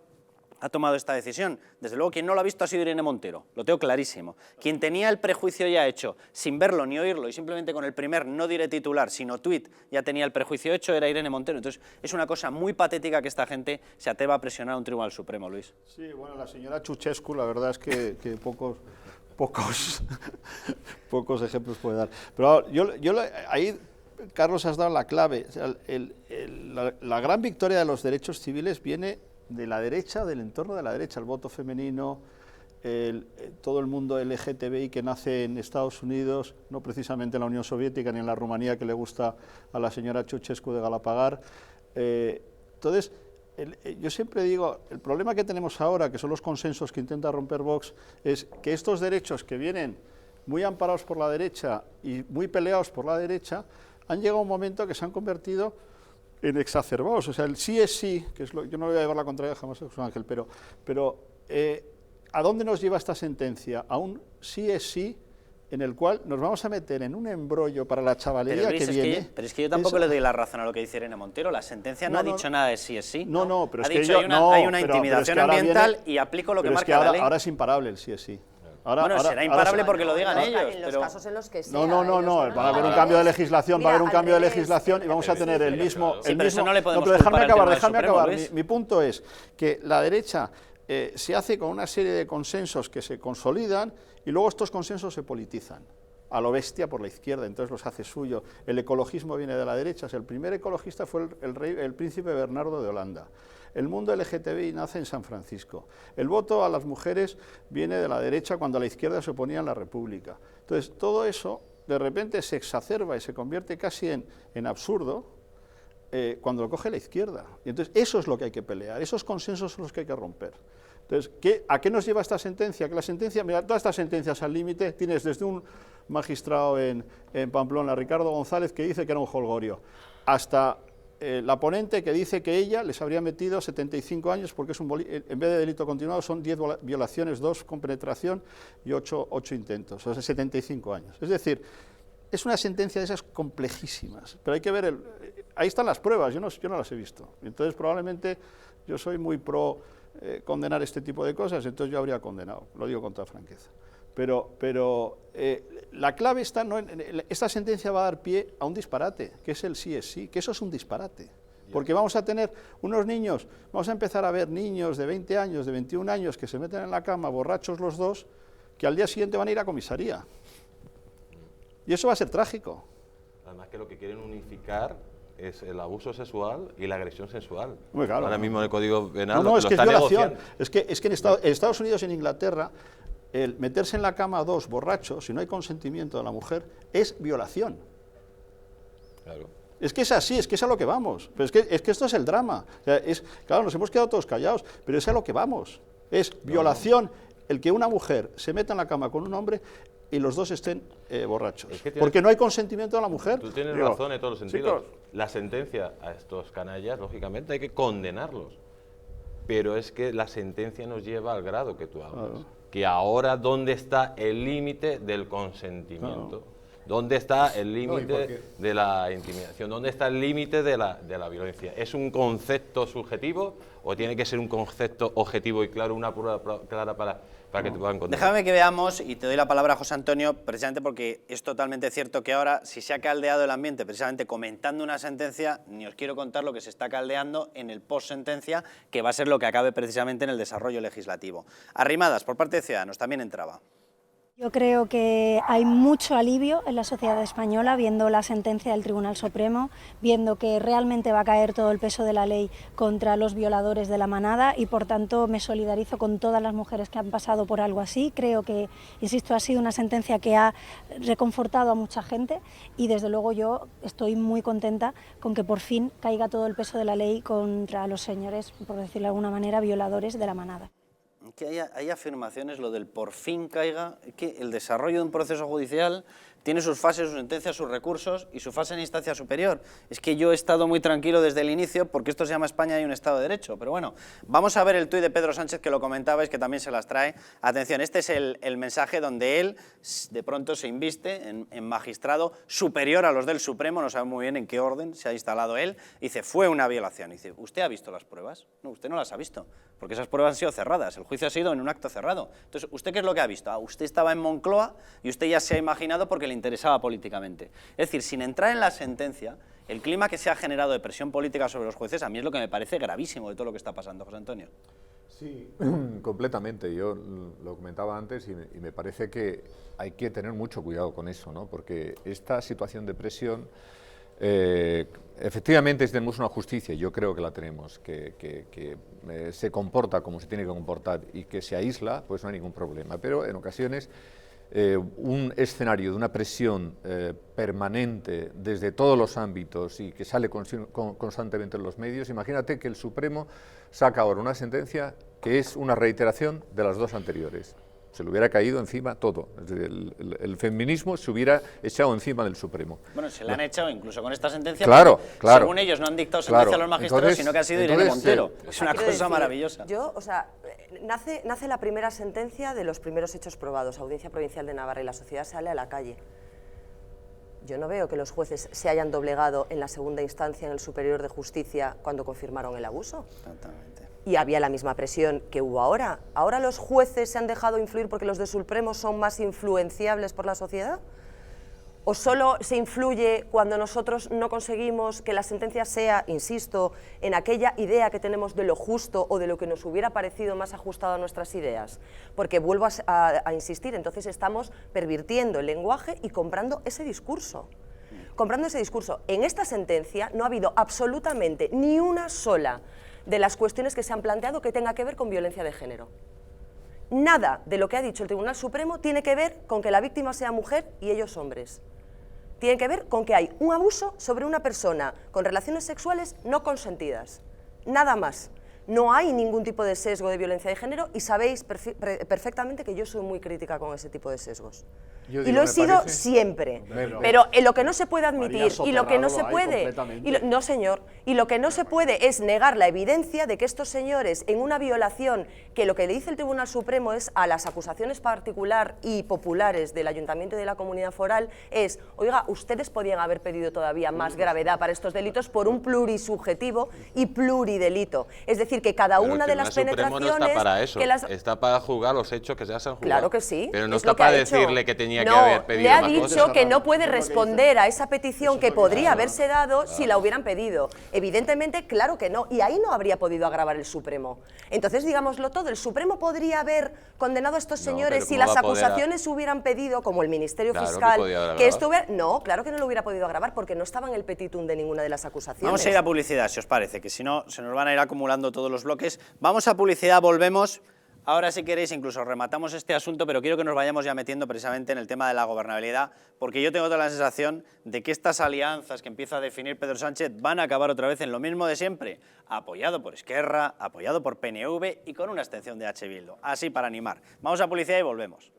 ha tomado esta decisión. Desde luego, quien no lo ha visto ha sido Irene Montero, lo tengo clarísimo. Quien tenía el prejuicio ya hecho, sin verlo ni oírlo, y simplemente con el primer, no diré titular, sino tuit, ya tenía el prejuicio hecho, era Irene Montero. Entonces, es una cosa muy patética que esta gente se atreva a presionar a un Tribunal Supremo, Luis. Sí, bueno, la señora Ceausescu, la verdad es que pocos ejemplos puede dar. Pero ahí, Carlos, has dado la clave. O sea, la gran victoria de los derechos civiles viene de la derecha, del entorno de la derecha, el voto femenino, todo el mundo LGTBI que nace en Estados Unidos, no precisamente en la Unión Soviética ni en la Rumanía que le gusta a la señora Ceausescu de Galapagar. Entonces, yo siempre digo, el problema que tenemos ahora, que son los consensos que intenta romper Vox, es que estos derechos que vienen muy amparados por la derecha y muy peleados por la derecha, han llegado a un momento que se han convertido en exacerbados. O sea, el sí es sí, que es yo no voy a llevar la contraria jamás a José Ángel, pero ¿a dónde nos lleva esta sentencia? A un sí es sí, en el cual nos vamos a meter en un embrollo para la chavalería que viene. Pero es que yo tampoco le doy la razón a lo que dice Irene Montero. La sentencia no ha dicho nada de sí es sí. No, pero es que hay una intimidación ambiental y aplico lo que marca la ley. Ahora es imparable el sí es sí. Bueno, será imparable porque lo digan ellos. En los casos en los que sea. No, va a haber un cambio de legislación, y vamos a tener el mismo... Pero eso no le podemos pero déjame culpar acabar. Mi punto es que la derecha se hace con una serie de consensos que se consolidan y luego estos consensos se politizan a lo bestia por la izquierda, entonces los hace suyo. El ecologismo viene de la derecha. O sea, el primer ecologista fue el príncipe Bernardo de Holanda. El mundo LGTBI nace en San Francisco. El voto a las mujeres viene de la derecha cuando a la izquierda se oponía en la República. Entonces, todo eso de repente se exacerba y se convierte casi en absurdo cuando lo coge la izquierda. Y entonces, eso es lo que hay que pelear, esos consensos son los que hay que romper. Entonces, ¿a qué nos lleva esta sentencia? Que la sentencia, mira, todas estas sentencias al límite, tienes desde un magistrado en Pamplona, Ricardo González, que dice que era un jolgorio, hasta la ponente que dice que ella les habría metido 75 años porque en vez de delito continuado son 10 violaciones, 2 con penetración y 8 intentos, o sea, 75 años. Es decir, es una sentencia de esas complejísimas, pero hay que ver, ahí están las pruebas, yo no las he visto. Entonces, probablemente yo soy muy pro condenar este tipo de cosas, entonces yo habría condenado, lo digo con toda franqueza. Pero la clave está, esta sentencia va a dar pie a un disparate, que es el sí es sí, que eso es un disparate. Porque vamos a tener unos niños, vamos a empezar a ver niños de 20 años, de 21 años, que se meten en la cama, borrachos los dos, que al día siguiente van a ir a comisaría. Y eso va a ser trágico. Además que lo que quieren unificar es el abuso sexual y la agresión sexual. Muy claro. Ahora mismo en el Código Penal No, es que es violación. negociando. Es que en Estados Unidos y en Inglaterra, el meterse en la cama a 2 borrachos, si no hay consentimiento de la mujer, es violación. Claro. Es que es así, es que es a lo que vamos. Pero es que esto es el drama. O sea, claro, nos hemos quedado todos callados, pero es a lo que vamos. Es violación el que una mujer se meta en la cama con un hombre y los dos estén borrachos. Porque no hay consentimiento de la mujer. Tú tienes razón en todos los sentidos. Sí, claro. La sentencia a estos canallas, lógicamente, hay que condenarlos. Pero es que la sentencia nos lleva al grado que tú hablas. Claro. Que ahora, ¿dónde está el límite del consentimiento? Claro. ¿Dónde está el límite de la intimidación? ¿Dónde está el límite de la violencia? ¿Es un concepto subjetivo o tiene que ser un concepto objetivo y claro, una prueba clara para que te puedan condenar? Déjame que veamos, y te doy la palabra a José Antonio, precisamente porque es totalmente cierto que ahora, si se ha caldeado el ambiente precisamente comentando una sentencia, ni os quiero contar lo que se está caldeando en el post-sentencia, que va a ser lo que acabe precisamente en el desarrollo legislativo. Arrimadas, por parte de Ciudadanos, también entraba. Yo creo que hay mucho alivio en la sociedad española viendo la sentencia del Tribunal Supremo, viendo que realmente va a caer todo el peso de la ley contra los violadores de la manada y por tanto me solidarizo con todas las mujeres que han pasado por algo así. Creo que, insisto, ha sido una sentencia que ha reconfortado a mucha gente y desde luego yo estoy muy contenta con que por fin caiga todo el peso de la ley contra los señores, por decirlo de alguna manera, violadores de la manada. Que hay afirmaciones, lo del por fin caiga, que el desarrollo de un proceso judicial tiene sus fases, sus sentencias, sus recursos y su fase en instancia superior. Es que yo he estado muy tranquilo desde el inicio porque esto se llama España y un Estado de Derecho. Pero bueno, vamos a ver el tuit de Pedro Sánchez que lo comentabais, que también se las trae. Atención, este es el mensaje donde él de pronto se inviste en magistrado superior a los del Supremo, no sabe muy bien en qué orden se ha instalado él. Dice, fue una violación. Dice, ¿usted ha visto las pruebas? No, usted no las ha visto, porque esas pruebas han sido cerradas, el juicio ha sido en un acto cerrado. Entonces, ¿usted qué es lo que ha visto? Usted estaba en Moncloa y usted ya se ha imaginado porque le interesaba políticamente. Es decir, sin entrar en la sentencia, el clima que se ha generado de presión política sobre los jueces a mí es lo que me parece gravísimo de todo lo que está pasando, José Antonio. Sí, completamente. Yo lo comentaba antes y me parece que hay que tener mucho cuidado con eso, ¿no? Porque esta situación de presión, efectivamente tenemos una justicia, yo creo que la tenemos, que se comporta como se tiene que comportar y que se aísla, pues no hay ningún problema. Pero en ocasiones un escenario de una presión permanente desde todos los ámbitos y que sale constantemente en los medios, imagínate que el Supremo saca ahora una sentencia que es una reiteración de las dos anteriores. Se le hubiera caído encima todo. El feminismo se hubiera echado encima del Supremo. Bueno, se le han echado incluso con esta sentencia. Claro, claro. Según ellos no han dictado sentencia a los magistrados, entonces, sino que ha sido Irene Montero. Es una cosa maravillosa. Yo, nace la primera sentencia de los primeros hechos probados, Audiencia Provincial de Navarra, y la sociedad sale a la calle. Yo no veo que los jueces se hayan doblegado en la segunda instancia en el Superior de Justicia cuando confirmaron el abuso. Exactamente. Y había la misma presión que hubo ahora. ¿Ahora los jueces se han dejado influir porque los de Supremo son más influenciables por la sociedad? ¿O solo se influye cuando nosotros no conseguimos que la sentencia sea, insisto, en aquella idea que tenemos de lo justo o de lo que nos hubiera parecido más ajustado a nuestras ideas? Porque vuelvo a insistir, entonces estamos pervirtiendo el lenguaje y comprando ese discurso. Comprando ese discurso. En esta sentencia no ha habido absolutamente ni una sola de las cuestiones que se han planteado que tenga que ver con violencia de género. Nada de lo que ha dicho el Tribunal Supremo tiene que ver con que la víctima sea mujer y ellos hombres. Tiene que ver con que hay un abuso sobre una persona con relaciones sexuales no consentidas. Nada más. no hay ningún tipo de sesgo de violencia de género y sabéis perfectamente que yo soy muy crítica con ese tipo de sesgos. Yo Y digo, lo he me sido parece- siempre. Pero- Pero en lo que no se puede admitir María y lo que no Soterrado se lo hay puede... completamente. no, señor. Y lo que no se puede es negar la evidencia de que estos señores, en una violación, que lo que le dice el Tribunal Supremo es a las acusaciones particular y populares del Ayuntamiento y de la Comunidad Foral, es, oiga, ustedes podían haber pedido todavía más gravedad para estos delitos por un plurisubjetivo y pluridelito. Es decir, que cada Pero el una de las Tribunal Supremo penetraciones... no está para eso, que las- está para juzgar los hechos que se han juzgado. Claro que sí. Pero no es está lo que ha para hecho. decirle que tenía que No, haber pedido le ha más dicho cosas. que no puede responder a esa petición que podría haberse dado si la hubieran pedido. Evidentemente, claro que no. Y ahí no habría podido agravar el Supremo. Entonces, digámoslo todo, el Supremo podría haber condenado a estos No, señores pero si ¿cómo las va a poder acusaciones hubieran pedido, como el Ministerio Claro que Fiscal, podía haber que agravado. esto hubiera... No, claro que no lo hubiera podido agravar porque no estaba en el petitum de ninguna de las acusaciones. Vamos a ir a publicidad, si os parece, que si no se nos van a ir acumulando todos los bloques. Vamos a publicidad, volvemos. Ahora, si queréis, incluso rematamos este asunto, pero quiero que nos vayamos ya metiendo precisamente en el tema de la gobernabilidad, porque yo tengo toda la sensación de que estas alianzas que empieza a definir Pedro Sánchez van a acabar otra vez en lo mismo de siempre, apoyado por Esquerra, apoyado por PNV y con una abstención de H. Bildu. Así para animar. Vamos a publicidad y volvemos.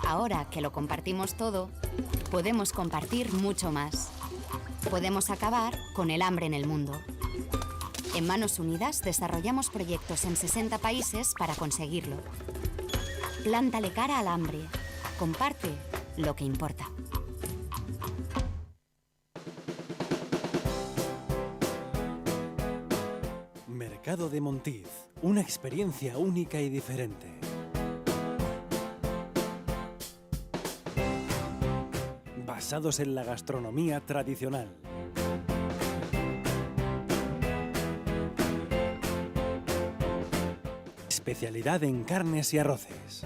Ahora que lo compartimos todo, podemos compartir mucho más. Podemos acabar con el hambre en el mundo. En Manos Unidas desarrollamos proyectos en 60 países para conseguirlo. Plántale cara al hambre. Comparte lo que importa. Mercado de Montiz, una experiencia única y diferente. Basados en la gastronomía tradicional. Especialidad en carnes y arroces.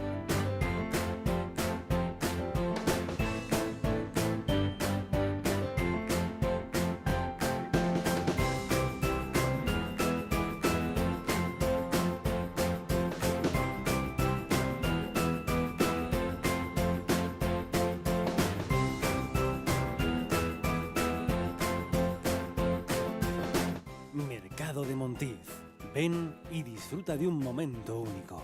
Mercado de Montiz. Ven y disfruta de un momento único.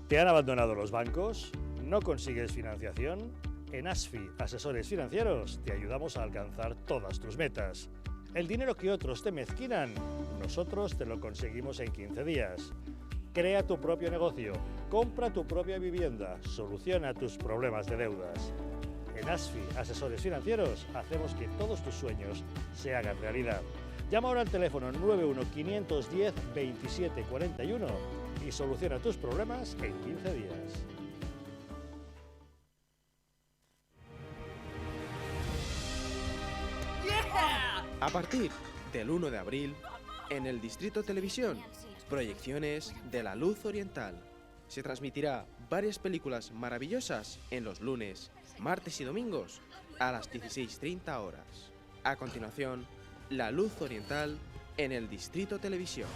¿Te han abandonado los bancos? ¿No consigues financiación? En ASFI, Asesores Financieros, te ayudamos a alcanzar todas tus metas. El dinero que otros te mezquinan, nosotros te lo conseguimos en 15 días. Crea tu propio negocio, compra tu propia vivienda, soluciona tus problemas de deudas. En ASFI, Asesores Financieros, hacemos que todos tus sueños se hagan realidad. Llama ahora al teléfono 91-510-2741 y soluciona tus problemas en 15 días. A partir del 1 de abril, en el Distrito Televisión, proyecciones de La Luz Oriental. Se transmitirá varias películas maravillosas en los lunes, martes y domingos a las 16:30 horas. A continuación, La Luz Oriental en el Distrito Televisión.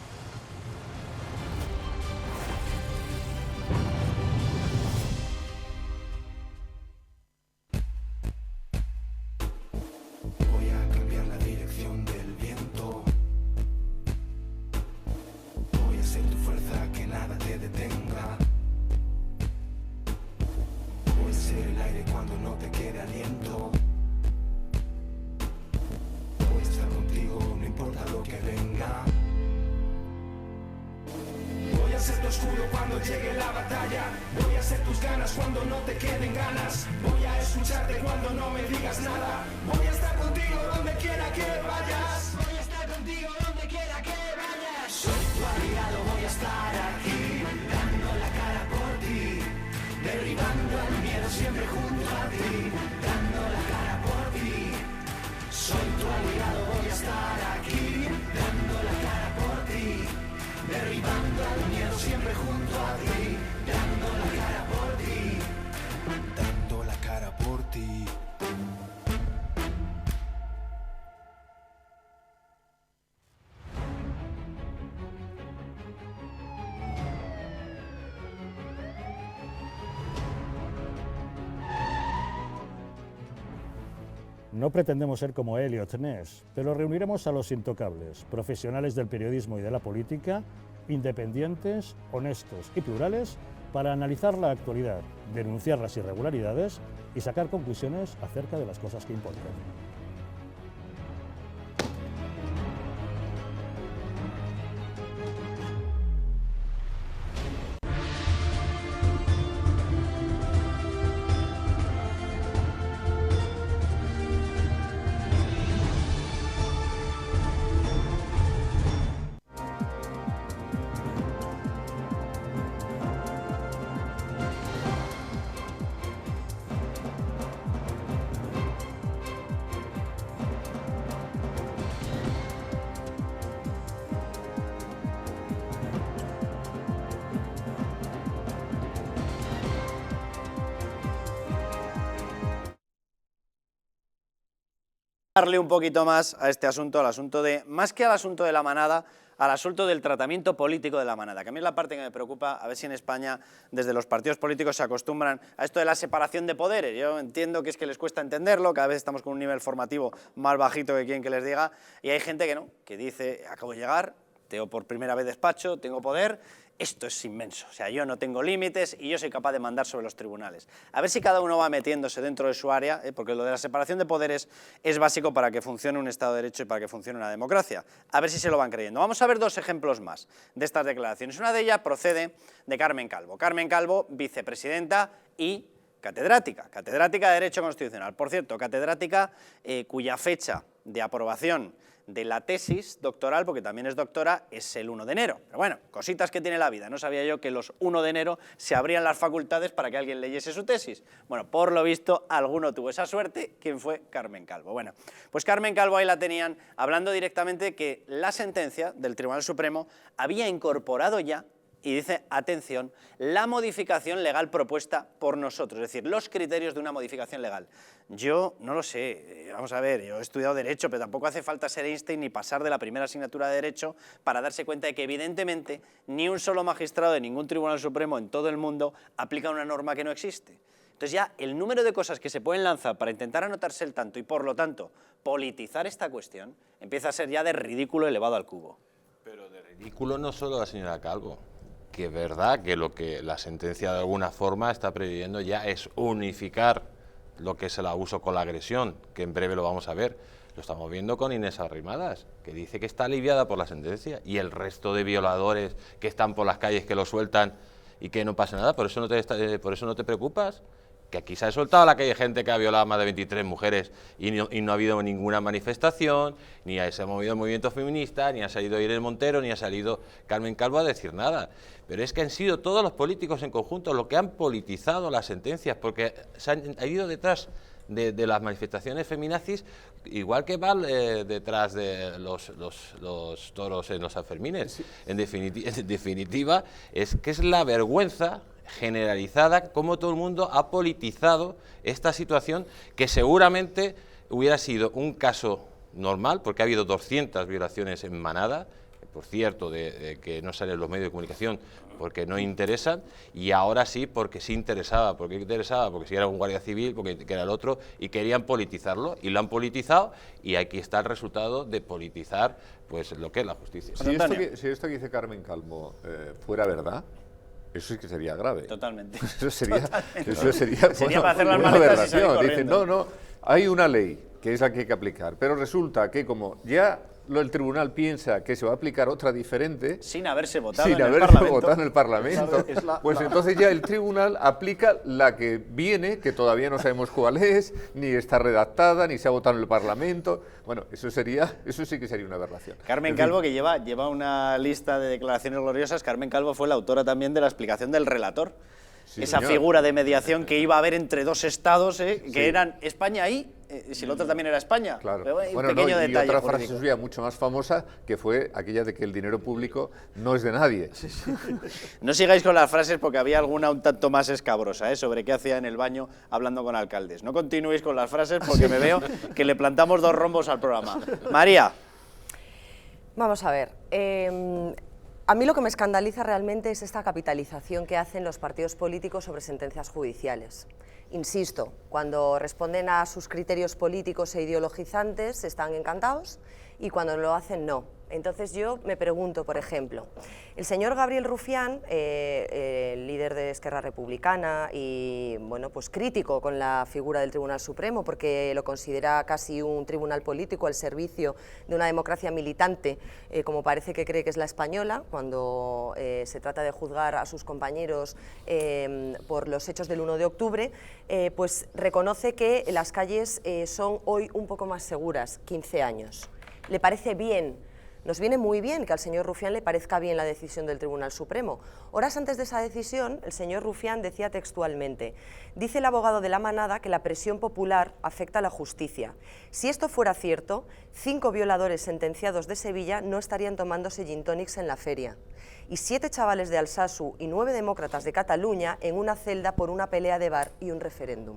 Voy a cambiar la dirección del viento. Voy a ser tu fuerza, que nada te detenga. Voy a ser el aire cuando no te quede aliento. Voy a estar contigo, no importa lo que venga. Voy a ser tu escudo cuando llegue la batalla. Voy a ser tus ganas cuando no te queden ganas. Voy a escucharte cuando no me digas nada. Voy a estar contigo donde quiera que vayas. Voy a estar contigo donde quiera que vayas. Soy tu aliado, voy a estar aquí, dando la cara por ti, derribando el miedo siempre junto a ti, dando la cara por ti. Soy tu aliado, voy a estar aquí, dando la cara por ti, derribando el miedo siempre junto a ti. No pretendemos ser como Elliot Ness, pero reuniremos a los intocables, profesionales del periodismo y de la política, independientes, honestos y plurales, para analizar la actualidad, denunciar las irregularidades y sacar conclusiones acerca de las cosas que importan. Darle un poquito más a este asunto, al asunto de, más que al asunto de la manada, al asunto del tratamiento político de la manada, que a mí es la parte que me preocupa, a ver si en España desde los partidos políticos se acostumbran a esto de la separación de poderes. Yo entiendo que es que les cuesta entenderlo, cada vez estamos con un nivel formativo más bajito que quien que les diga, y hay gente que no, que dice, acabo de llegar, tengo por primera vez despacho, tengo poder, esto es inmenso, o sea, yo no tengo límites y yo soy capaz de mandar sobre los tribunales. A ver si cada uno va metiéndose dentro de su área, porque lo de la separación de poderes es básico para que funcione un Estado de Derecho y para que funcione una democracia. A ver si se lo van creyendo. Vamos a ver dos ejemplos más de estas declaraciones. Una de ellas procede de Carmen Calvo. Carmen Calvo, vicepresidenta y catedrática de Derecho Constitucional. Por cierto, catedrática cuya fecha de aprobación de la tesis doctoral, porque también es doctora, es el 1 de enero. Pero bueno, cositas que tiene la vida. No sabía yo que los 1 de enero se abrían las facultades para que alguien leyese su tesis. Bueno, por lo visto, alguno tuvo esa suerte. ¿Quién fue? Carmen Calvo. Bueno, pues Carmen Calvo ahí la tenían hablando directamente de que la sentencia del Tribunal Supremo había incorporado ya, y dice, atención, la modificación legal propuesta por nosotros, es decir, los criterios de una modificación legal. Yo no lo sé, vamos a ver, yo he estudiado Derecho, pero tampoco hace falta ser Einstein ni pasar de la primera asignatura de Derecho para darse cuenta de que evidentemente ni un solo magistrado de ningún Tribunal Supremo en todo el mundo aplica una norma que no existe. Entonces ya el número de cosas que se pueden lanzar para intentar anotarse el tanto y por lo tanto politizar esta cuestión empieza a ser ya de ridículo elevado al cubo. Pero de ridículo no solo la señora Calvo, que es verdad que lo que la sentencia de alguna forma está previendo ya es unificar lo que es el abuso con la agresión, que en breve lo vamos a ver. Lo estamos viendo con Inés Arrimadas, que dice que está aliviada por la sentencia, y el resto de violadores que están por las calles, que lo sueltan y que no pasa nada. ¿Por eso no te preocupas? Que aquí se ha soltado a la calle gente que ha violado a más de 23 mujeres y no ha habido ninguna manifestación, ni se ha movido el movimiento feminista, ni ha salido Irene Montero, ni ha salido Carmen Calvo a decir nada. Pero es que han sido todos los políticos en conjunto los que han politizado las sentencias, porque se han ido detrás de las manifestaciones feminazis, igual que van detrás de los toros en los Sanfermines. Sí. En definitiva, es que es la vergüenza generalizada cómo todo el mundo ha politizado esta situación, que seguramente hubiera sido un caso normal, porque ha habido 200 violaciones en manada, por cierto, de que no salen los medios de comunicación porque no interesan, y ahora sí porque sí interesaba. ¿Por qué interesaba? Porque si era un guardia civil, porque era el otro, y querían politizarlo, y lo han politizado, y aquí está el resultado de politizar pues lo que es la justicia. Si esto que dice Carmen Calvo fuera verdad, eso sí que sería grave. Totalmente. Eso sería para hacer las una maletas y salir aberración. corriendo. Dicen, no, hay una ley que es la que hay que aplicar, pero resulta que como ya el tribunal piensa que se va a aplicar otra diferente, sin haberse votado en el Parlamento, pues entonces ya el tribunal aplica la que viene, que todavía no sabemos cuál es, ni está redactada, ni se ha votado en el Parlamento. Bueno, eso sí que sería una aberración. Carmen Calvo, que lleva una lista de declaraciones gloriosas. Carmen Calvo fue la autora también de la explicación del relator. Sí, esa señor. Figura de mediación que iba a haber entre dos estados, que eran España y si el otro también era España. Claro. Pero, bueno, pequeño detalle y otra jurídico. frase suya mucho más famosa, que fue aquella de que el dinero público no es de nadie. Sí. No sigáis con las frases, porque había alguna un tanto más escabrosa, sobre qué hacía en el baño hablando con alcaldes. No continuéis con las frases, porque me veo que le plantamos 2 rombos al programa. María. Vamos a ver. A mí lo que me escandaliza realmente es esta capitalización que hacen los partidos políticos sobre sentencias judiciales. Insisto, cuando responden a sus criterios políticos e ideologizantes están encantados y cuando lo hacen no. Entonces yo me pregunto, por ejemplo, el señor Gabriel Rufián, líder de Esquerra Republicana y bueno, pues crítico con la figura del Tribunal Supremo porque lo considera casi un tribunal político al servicio de una democracia militante, como parece que cree que es la española, cuando se trata de juzgar a sus compañeros por los hechos del 1 de octubre, pues reconoce que las calles son hoy un poco más seguras, 15 años. ¿Le parece bien? Nos viene muy bien que al señor Rufián le parezca bien la decisión del Tribunal Supremo. Horas antes de esa decisión, el señor Rufián decía textualmente: dice el abogado de la manada que la presión popular afecta a la justicia. Si esto fuera cierto, 5 violadores sentenciados de Sevilla no estarían tomándose gin tonics en la feria. Y 7 chavales de Alsasu y 9 demócratas de Cataluña en una celda por una pelea de bar y un referéndum.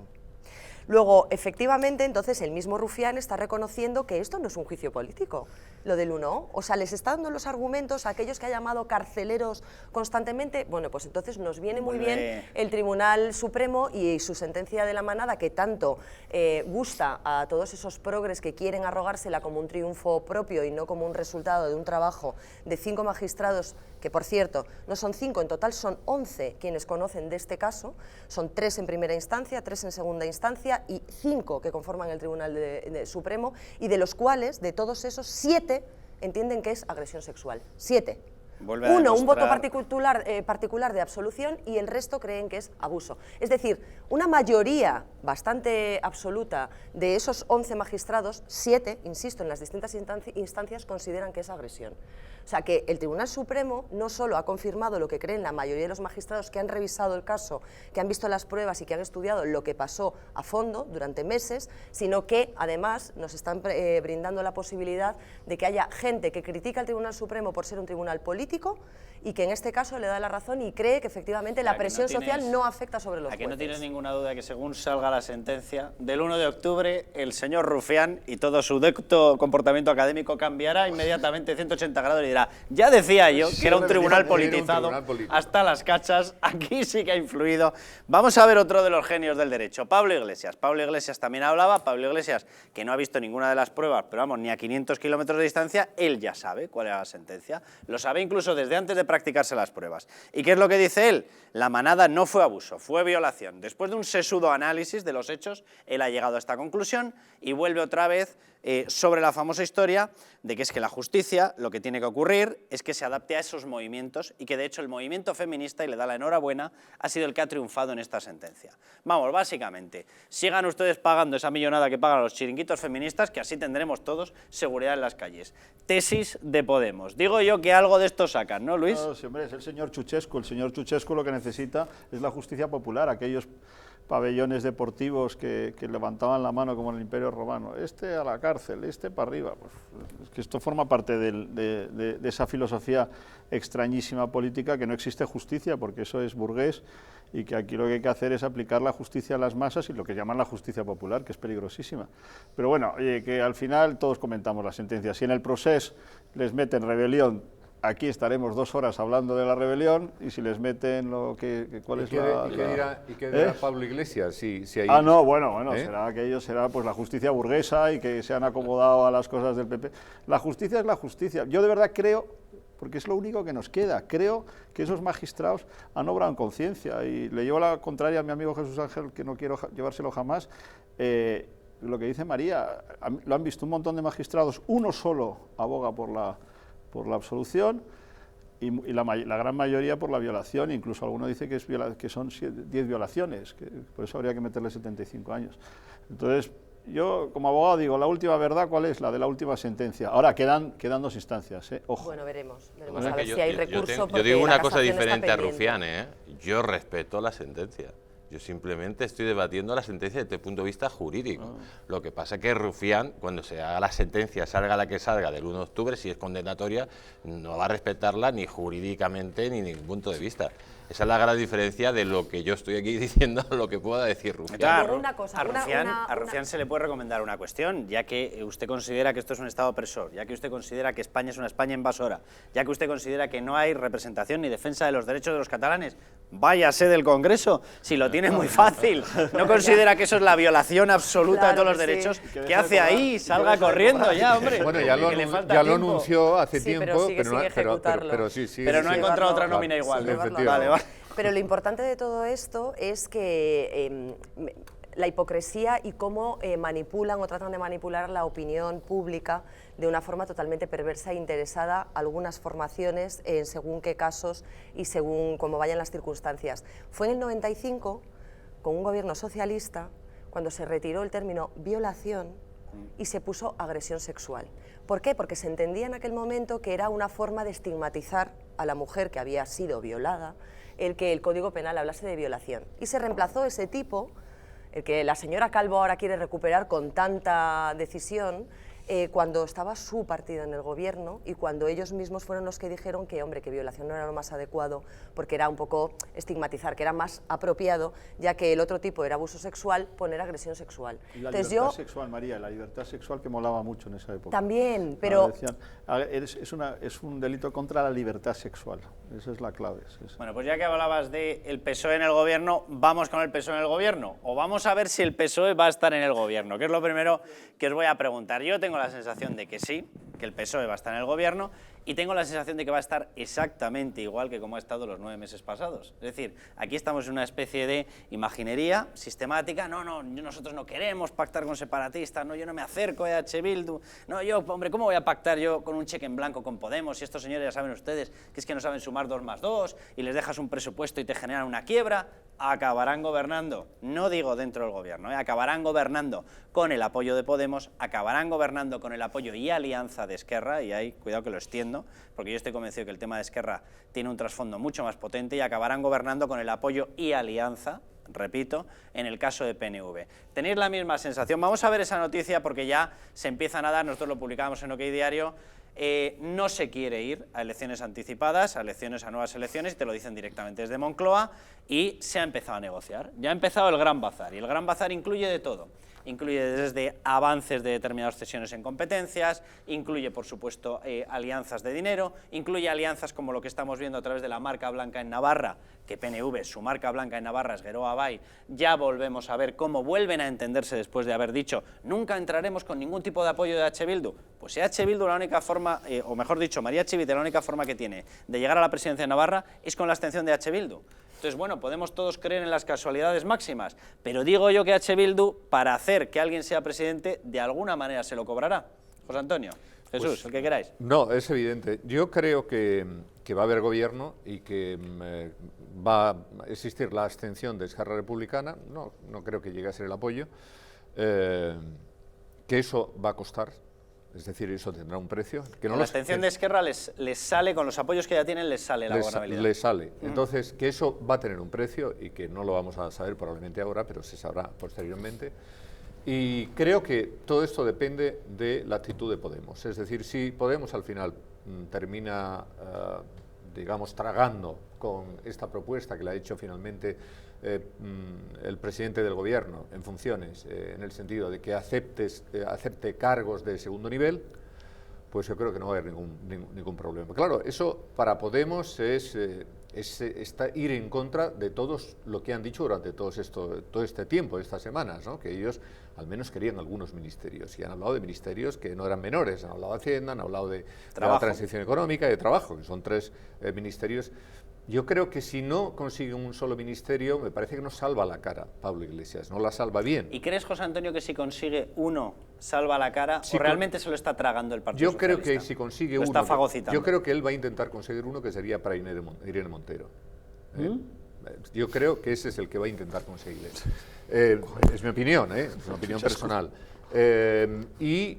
Luego, efectivamente, entonces el mismo Rufián está reconociendo que esto no es un juicio político, lo del 1. O sea, les está dando los argumentos a aquellos que ha llamado carceleros constantemente. Bueno, pues entonces nos viene muy bien el Tribunal Supremo y su sentencia de la manada, que tanto gusta a todos esos progres que quieren arrogársela como un triunfo propio y no como un resultado de un trabajo de 5 magistrados, que por cierto, no son 5, en total son 11 quienes conocen de este caso, son 3 en primera instancia, 3 en segunda instancia y 5 que conforman el Tribunal Supremo, y de los cuales, de todos esos, 7 entienden que es agresión sexual. 7. Uno, un voto particular de absolución, y el resto creen que es abuso. Es decir, una mayoría bastante absoluta de esos 11 magistrados, 7, insisto, en las distintas instancias consideran que es agresión. O sea que el Tribunal Supremo no solo ha confirmado lo que creen la mayoría de los magistrados que han revisado el caso, que han visto las pruebas y que han estudiado lo que pasó a fondo durante meses, sino que además nos están brindando la posibilidad de que haya gente que critica al Tribunal Supremo por ser un tribunal político y que en este caso le da la razón y cree que efectivamente la presión social no afecta sobre los jueces. No tienes ninguna duda que según salga la sentencia del 1 de octubre, el señor Rufián y todo su decto comportamiento académico cambiará inmediatamente 180 grados y dirá: ya decía yo que era un tribunal politizado hasta las cachas, aquí sí que ha influido. Vamos a ver otro de los genios del derecho, Pablo Iglesias. Pablo Iglesias también hablaba. Pablo Iglesias, que no ha visto ninguna de las pruebas, pero vamos, ni a 500 kilómetros de distancia, él ya sabe cuál era la sentencia. Lo sabe incluso desde antes de practicarse las pruebas. ¿Y qué es lo que dice él? La manada no fue abuso, fue violación. Después de un sesudo análisis de los hechos, él ha llegado a esta conclusión y vuelve otra vez sobre la famosa historia de que es que la justicia, lo que tiene que ocurrir es que se adapte a esos movimientos y que de hecho el movimiento feminista, y le da la enhorabuena, ha sido el que ha triunfado en esta sentencia. Vamos, básicamente, sigan ustedes pagando esa millonada que pagan los chiringuitos feministas, que así tendremos todos seguridad en las calles. Tesis de Podemos. Digo yo que algo de esto sacan, ¿no, Luis? No, sí, hombre, es el señor Ceausescu. El señor Ceausescu lo que necesita es la justicia popular, aquellos pabellones deportivos que levantaban la mano como en el Imperio Romano, este a la cárcel, este para arriba. Pues, es que esto forma parte de esa filosofía extrañísima política, que no existe justicia, porque eso es burgués, y que aquí lo que hay que hacer es aplicar la justicia a las masas y lo que llaman la justicia popular, que es peligrosísima. Pero bueno, que al final todos comentamos la sentencia. Si en el procés les meten rebelión, aquí estaremos 2 horas hablando de la rebelión, y si les meten lo que ¿cuál es la...? ¿Y qué dirá Pablo Iglesias? Si hay... Ah, no, bueno, será que ellos será pues la justicia burguesa y que se han acomodado a las cosas del PP. La justicia es la justicia. Yo de verdad creo, porque es lo único que nos queda, creo que esos magistrados han obrado en conciencia, y le llevo la contraria a mi amigo Jesús Ángel, que no quiero llevárselo jamás. Lo que dice María, lo han visto un montón de magistrados, uno solo aboga por la absolución y la gran mayoría por la violación. Incluso alguno dice que son 10 violaciones, que por eso habría que meterle 75 años. Entonces, yo como abogado digo, la última verdad, ¿cuál es? La de la última sentencia. Ahora quedan 2 instancias, ojo. Bueno, veremos O sea, a ver si hay recurso. Yo digo una cosa diferente a Rufián, yo respeto la sentencia. Yo simplemente estoy debatiendo la sentencia desde el punto de vista jurídico. Lo que pasa es que Rufián, cuando se haga la sentencia, salga la que salga del 1 de octubre, si es condenatoria, no va a respetarla ni jurídicamente ni ningún punto de vista. Esa es la gran diferencia de lo que yo estoy aquí diciendo a lo que pueda decir Rufián. Claro, una cosa, a Rufián se le puede recomendar una cuestión, ya que usted considera que esto es un Estado opresor, ya que usted considera que España es una España invasora, ya que usted considera que no hay representación ni defensa de los derechos de los catalanes. Váyase del Congreso, si lo tiene muy fácil. ¿No considera que eso es la violación absoluta de todos los derechos? ¿Qué hace ahí? Salga corriendo ya, hombre. Bueno, ya lo anunció hace tiempo, pero no ha encontrado otra nómina igual. Vale. Pero lo importante de todo esto es que la hipocresía y cómo manipulan o tratan de manipular la opinión pública de una forma totalmente perversa e interesada, algunas formaciones según qué casos y según cómo vayan las circunstancias. Fue en el 95, con un gobierno socialista, cuando se retiró el término violación y se puso agresión sexual. ¿Por qué? Porque se entendía en aquel momento que era una forma de estigmatizar a la mujer que había sido violada, el que el Código Penal hablase de violación. Y se reemplazó ese tipo, el que la señora Calvo ahora quiere recuperar con tanta decisión, cuando estaba su partido en el gobierno y cuando ellos mismos fueron los que dijeron que, hombre, que violación no era lo más adecuado porque era un poco estigmatizar, que era más apropiado, ya que el otro tipo era abuso sexual, poner agresión sexual. Y la libertad sexual, María, la libertad sexual que molaba mucho en esa época. También, pero... Decían, es un delito contra la libertad sexual, esa es la clave. Bueno, pues ya que hablabas del PSOE en el gobierno, vamos con el PSOE en el gobierno, o vamos a ver si el PSOE va a estar en el gobierno, que es lo primero que os voy a preguntar. Yo tengo la sensación de que sí, que el PSOE va a estar en el gobierno, y tengo la sensación de que va a estar exactamente igual que como ha estado los 9 meses pasados. Es decir, aquí estamos en una especie de imaginería sistemática. No, nosotros no queremos pactar con separatistas, no, yo no me acerco a EH Bildu, no, yo, hombre, ¿cómo voy a pactar yo con un cheque en blanco con Podemos? Si estos señores ya saben ustedes que es que no saben sumar 2 más 2 y les dejas un presupuesto y te generan una quiebra. Acabarán gobernando, no digo dentro del gobierno, acabarán gobernando con el apoyo de Podemos, acabarán gobernando con el apoyo y alianza de Esquerra, y ahí, cuidado que lo extiendo, porque yo estoy convencido que el tema de Esquerra tiene un trasfondo mucho más potente, y acabarán gobernando con el apoyo y alianza, repito, en el caso de PNV. ¿Tenéis la misma sensación? Vamos a ver esa noticia porque ya se empiezan a dar, nosotros lo publicábamos en OK Diario. No se quiere ir a elecciones anticipadas, a nuevas elecciones, y te lo dicen directamente desde Moncloa, y se ha empezado a negociar. Ya ha empezado el Gran Bazar, y el Gran Bazar incluye de todo. Incluye desde avances de determinadas cesiones en competencias, incluye, por supuesto, alianzas de dinero, incluye alianzas como lo que estamos viendo a través de la marca blanca en Navarra, que PNV, su marca blanca en Navarra es Geroa Bai. Ya volvemos a ver cómo vuelven a entenderse después de haber dicho nunca entraremos con ningún tipo de apoyo de EH Bildu. Pues EH Bildu la única forma, o mejor dicho, María Chivite la única forma que tiene de llegar a la presidencia de Navarra es con la abstención de EH Bildu. Entonces, bueno, podemos todos creer en las casualidades máximas, pero digo yo que EH Bildu, para hacer que alguien sea presidente, de alguna manera se lo cobrará. José Antonio, Jesús, pues, el que queráis. No, es evidente. Yo creo que va a haber gobierno y que va a existir la abstención de Esquerra Republicana. No creo que llegue a ser el apoyo. Que eso va a costar. Es decir, eso tendrá un precio. Que no la abstención de Esquerra les sale, con los apoyos que ya tienen, les sale la gobernabilidad. Les sale. Entonces, que eso va a tener un precio y que no lo vamos a saber probablemente ahora, pero se sabrá posteriormente. Y creo que todo esto depende de la actitud de Podemos. Es decir, si Podemos al final termina, digamos, tragando con esta propuesta que le ha hecho finalmente el presidente del gobierno en funciones, en el sentido de que acepte cargos de segundo nivel, pues yo creo que no va a haber ningún problema. Claro, eso para Podemos es ir en contra de todos lo que han dicho durante todo este tiempo, estas semanas, ¿no? Que ellos al menos querían algunos ministerios, y han hablado de ministerios que no eran menores, han hablado de Hacienda, han hablado de la transición económica y de trabajo, que son 3 ministerios. Yo creo que si no consigue un solo ministerio, me parece que no salva la cara Pablo Iglesias, no la salva bien. ¿Y crees, José Antonio, que si consigue uno salva la cara, o realmente se lo está tragando el Partido Socialista? Yo creo que si consigue uno, está fagocitando. Yo creo que él va a intentar conseguir uno que sería para Irene Montero. Yo creo que ese es el que va a intentar conseguir. Es mi opinión, es una opinión personal. Y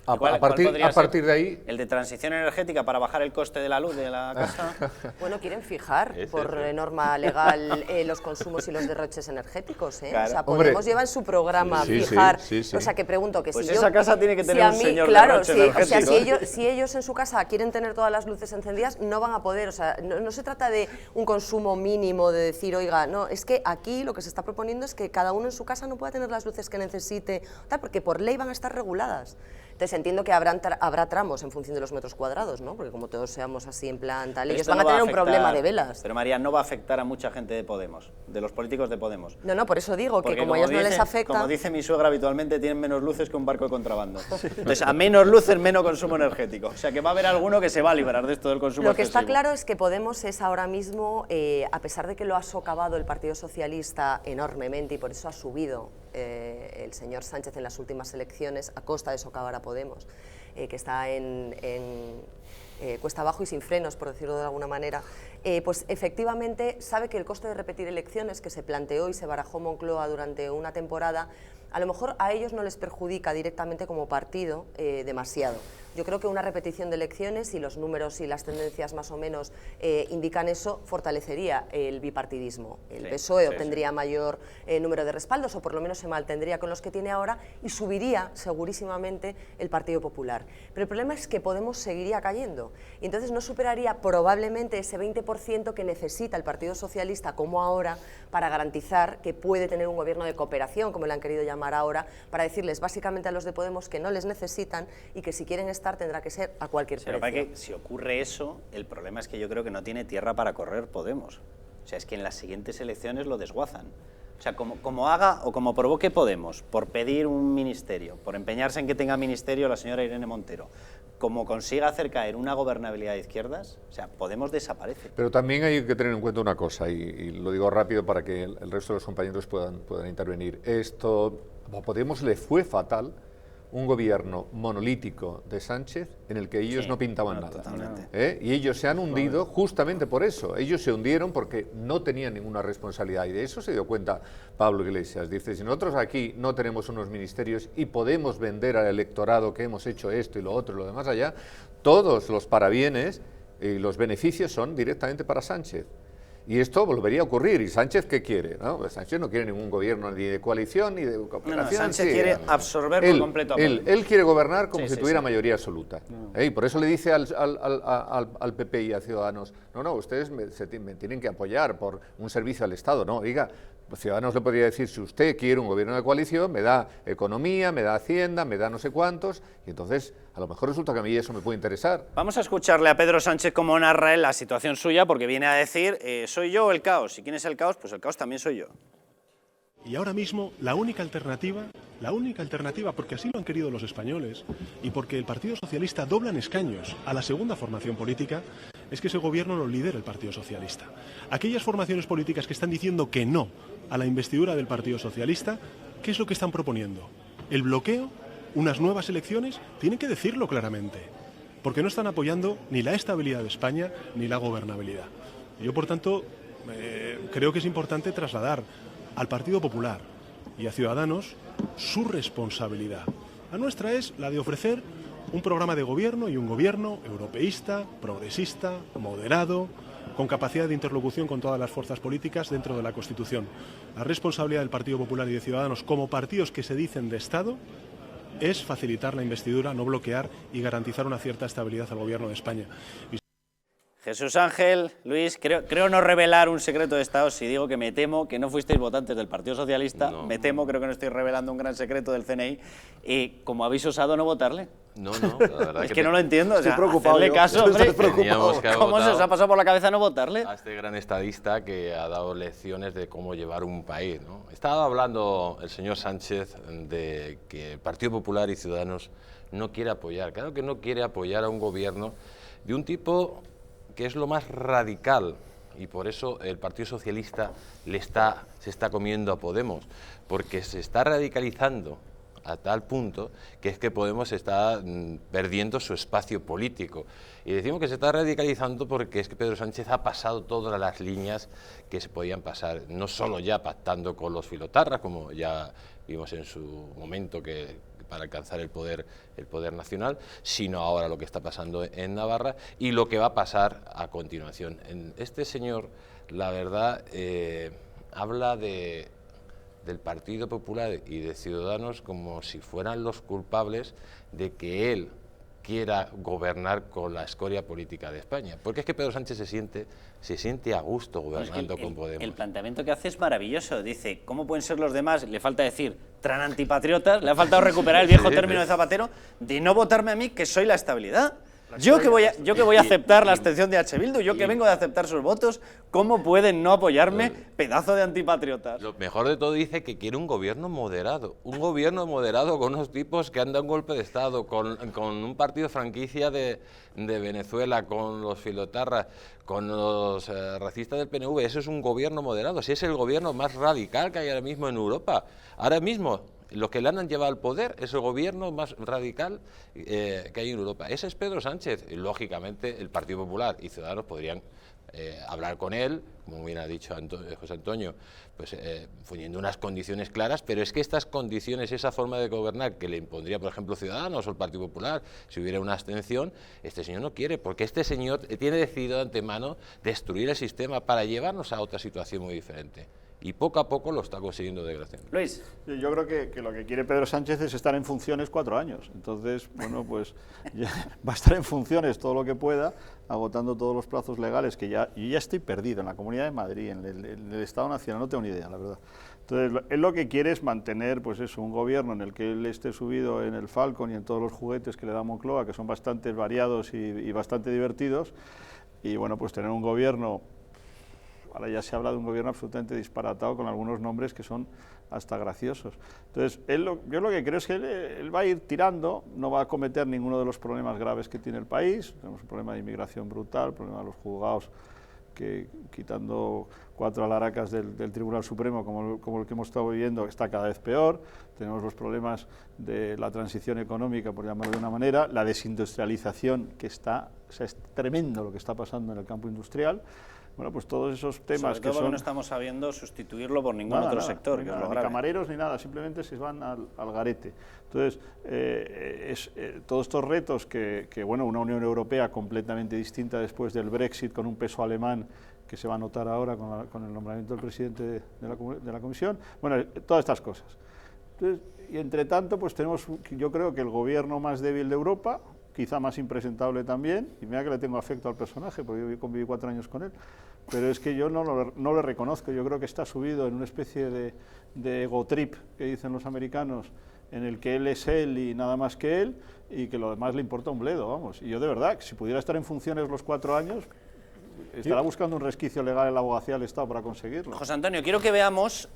A ¿Cuál partir podría de ahí... ¿El de transición energética para bajar el coste de la luz de la casa? Bueno, quieren fijar por norma legal los consumos y los derroches energéticos, ¿eh? Claro. O sea, Podemos lleva en su programa fijar... O sea, que pregunto que pues si esa yo... casa tiene que tener si a un mí, señor claro, derroche o sea, energético. si ellos en su casa quieren tener todas las luces encendidas, no van a poder. O sea, no se trata de un consumo mínimo, de decir, oiga, no, es que aquí lo que se está proponiendo es que cada uno en su casa no pueda tener las luces que necesite, tal, porque por ley van a estar reguladas. Entonces entiendo que habrá tramos en función de los metros cuadrados, ¿no? Porque como todos seamos así en plan tal, ellos van a tener un problema de velas. Pero María, no va a afectar a mucha gente de Podemos, de los políticos de Podemos. No, por eso digo Porque que como a ellos no les afecta... Como dice mi suegra habitualmente, tienen menos luces que un barco de contrabando. Entonces, a menos luces, menos consumo energético. O sea, que va a haber alguno que se va a librar de esto del consumo Lo que está excesivo. claro es que Podemos es ahora mismo, a pesar de que lo ha socavado el Partido Socialista enormemente y por eso ha subido el señor Sánchez en las últimas elecciones a costa de socavar a Podemos, que está en cuesta abajo y sin frenos, por decirlo de alguna manera, pues efectivamente sabe que el coste de repetir elecciones que se planteó y se barajó Moncloa durante una temporada, a lo mejor a ellos no les perjudica directamente como partido demasiado. Yo creo que una repetición de elecciones, y los números y las tendencias más o menos indican eso, fortalecería el bipartidismo. El PSOE obtendría mayor número de respaldos, o por lo menos se mantendría con los que tiene ahora, y subiría segurísimamente el Partido Popular. Pero el problema es que Podemos seguiría cayendo, y entonces no superaría probablemente ese 20% que necesita el Partido Socialista, como ahora, para garantizar que puede tener un gobierno de cooperación, como le han querido llamar ahora, para decirles básicamente a los de Podemos que no les necesitan y que si quieren estar tendrá que ser a cualquier precio. Pero para que si ocurre eso, el problema es que yo creo que no tiene tierra para correr Podemos. O sea, es que en las siguientes elecciones lo desguazan. O sea, como haga o como provoque Podemos, por pedir un ministerio, por empeñarse en que tenga ministerio la señora Irene Montero, como consiga hacer caer una gobernabilidad de izquierdas, o sea, Podemos desaparece. Pero también hay que tener en cuenta una cosa, y lo digo rápido para que el resto de los compañeros puedan intervenir. A Podemos le fue fatal un gobierno monolítico de Sánchez en el que ellos no pintaban nada. Y ellos se han hundido justamente por eso. Ellos se hundieron porque no tenían ninguna responsabilidad, y de eso se dio cuenta Pablo Iglesias. Dice, si nosotros aquí no tenemos unos ministerios y podemos vender al electorado que hemos hecho esto y lo otro y lo demás allá, todos los parabienes y los beneficios son directamente para Sánchez. Y esto volvería a ocurrir. ¿Y Sánchez qué quiere? ¿No? Pues Sánchez no quiere ningún gobierno ni de coalición ni de cooperación. Sánchez quiere absorber por completo a Podemos. Él quiere gobernar como si tuviera mayoría absoluta. Y por eso le dice al PP y a Ciudadanos, no, ustedes me tienen que apoyar por un servicio al Estado. No, diga, Ciudadanos le podría decir, si usted quiere un gobierno de coalición, me da economía, me da hacienda, me da no sé cuántos, y entonces a lo mejor resulta que a mí eso me puede interesar. Vamos a escucharle a Pedro Sánchez cómo narra él la situación suya, porque viene a decir, soy yo el caos. ¿Y quién es el caos? Pues el caos también soy yo. Y ahora mismo la única alternativa, porque así lo han querido los españoles y porque el Partido Socialista dobla en escaños a la segunda formación política, es que ese gobierno lo lidere el Partido Socialista. Aquellas formaciones políticas que están diciendo que no a la investidura del Partido Socialista, ¿qué es lo que están proponiendo? ¿El bloqueo? ¿Unas nuevas elecciones? Tienen que decirlo claramente, porque no están apoyando ni la estabilidad de España ni la gobernabilidad. Yo, por tanto, creo que es importante trasladar al Partido Popular y a Ciudadanos su responsabilidad. La nuestra es la de ofrecer un programa de gobierno y un gobierno europeísta, progresista, moderado, con capacidad de interlocución con todas las fuerzas políticas dentro de la Constitución. La responsabilidad del Partido Popular y de Ciudadanos como partidos que se dicen de Estado es facilitar la investidura, no bloquear y garantizar una cierta estabilidad al Gobierno de España. Jesús Ángel, Luis, creo no revelar un secreto de Estado si digo que me temo que no fuisteis votantes del Partido Socialista, me temo, creo que no estoy revelando un gran secreto del CNI, y como habéis osado no votarle. No, la verdad es que no lo entiendo, estoy preocupado. Hacerle caso, hombre, ¿cómo se os ha pasado por la cabeza no votarle? A este gran estadista que ha dado lecciones de cómo llevar un país, ¿no? Estaba hablando el señor Sánchez de que el Partido Popular y Ciudadanos no quiere apoyar, claro que no quiere apoyar a un gobierno de un tipo que es lo más radical, y por eso el Partido Socialista se está comiendo a Podemos, porque se está radicalizando a tal punto que es que Podemos está perdiendo su espacio político. Y decimos que se está radicalizando porque es que Pedro Sánchez ha pasado todas las líneas que se podían pasar, no solo ya pactando con los filotarras, como ya vimos en su momento que para alcanzar el poder nacional, sino ahora lo que está pasando en Navarra y lo que va a pasar a continuación. Este señor, la verdad, habla del Partido Popular y de Ciudadanos como si fueran los culpables de que él quiera gobernar con la escoria política de España. Porque es que Pedro Sánchez se siente a gusto gobernando con Podemos. El planteamiento que hace es maravilloso. Dice, ¿cómo pueden ser los demás? Le falta decir, tran antipatriotas, le ha faltado recuperar el viejo término de Zapatero, de no votarme a mí, que soy la estabilidad. Yo que voy a aceptar la abstención de H. Bildu, yo que vengo de aceptar sus votos, ¿cómo pueden no apoyarme, pedazo de antipatriotas? Lo mejor de todo dice que quiere un gobierno moderado con unos tipos que han dado un golpe de Estado, con un partido franquicia de Venezuela, con los filotarras, con los racistas del PNV. Eso es un gobierno moderado, si es el gobierno más radical que hay ahora mismo en Europa. Ahora mismo los que le han llevado al poder es el gobierno más radical que hay en Europa. Ese es Pedro Sánchez. Y, lógicamente, el Partido Popular y Ciudadanos podrían hablar con él, como bien ha dicho José Antonio, pues poniendo unas condiciones claras, pero es que estas condiciones, esa forma de gobernar que le impondría, por ejemplo, Ciudadanos o el Partido Popular, si hubiera una abstención, este señor no quiere, porque este señor tiene decidido de antemano destruir el sistema para llevarnos a otra situación muy diferente. Y poco a poco lo está consiguiendo, desgraciadamente. Luis. Yo creo que lo que quiere Pedro Sánchez es estar en funciones 4 años. Entonces, bueno, pues ya va a estar en funciones todo lo que pueda, agotando todos los plazos legales, que yo ya estoy perdido en la Comunidad de Madrid, en el Estado Nacional, no tengo ni idea, la verdad. Entonces, él lo que quiere es mantener, pues eso, un gobierno en el que él esté subido en el Falcon y en todos los juguetes que le da Moncloa, que son bastante variados y bastante divertidos, y bueno, pues tener un gobierno. Ahora ya se habla de un gobierno absolutamente disparatado con algunos nombres que son hasta graciosos. Entonces, yo lo que creo es que él va a ir tirando, no va a cometer ninguno de los problemas graves que tiene el país. Tenemos un problema de inmigración brutal, problema de los juzgados, que quitando 4 alaracas del Tribunal Supremo, como el que hemos estado viviendo, está cada vez peor. Tenemos los problemas de la transición económica, por llamarlo de una manera, la desindustrialización, que es tremendo lo que está pasando en el campo industrial. Bueno, pues todos esos temas que son... no estamos sabiendo sustituirlo por ningún otro sector. Que es lo grave. Ni camareros ni nada, simplemente se van al garete. Entonces, todos estos retos que, bueno, una Unión Europea completamente distinta después del Brexit, con un peso alemán que se va a notar ahora con el nombramiento del presidente de la Comisión, bueno, todas estas cosas. Entonces, y entre tanto, pues tenemos, yo creo que el gobierno más débil de Europa, quizá más impresentable también, y mira que le tengo afecto al personaje, porque yo conviví 4 años con él, pero es que yo no lo reconozco. Yo creo que está subido en una especie de ego trip, que dicen los americanos, en el que él es él y nada más que él, y que lo demás le importa un bledo, vamos. Y yo de verdad, si pudiera estar en funciones los 4 años, estará buscando un resquicio legal en la abogacía del Estado para conseguirlo. José Antonio, quiero que veamos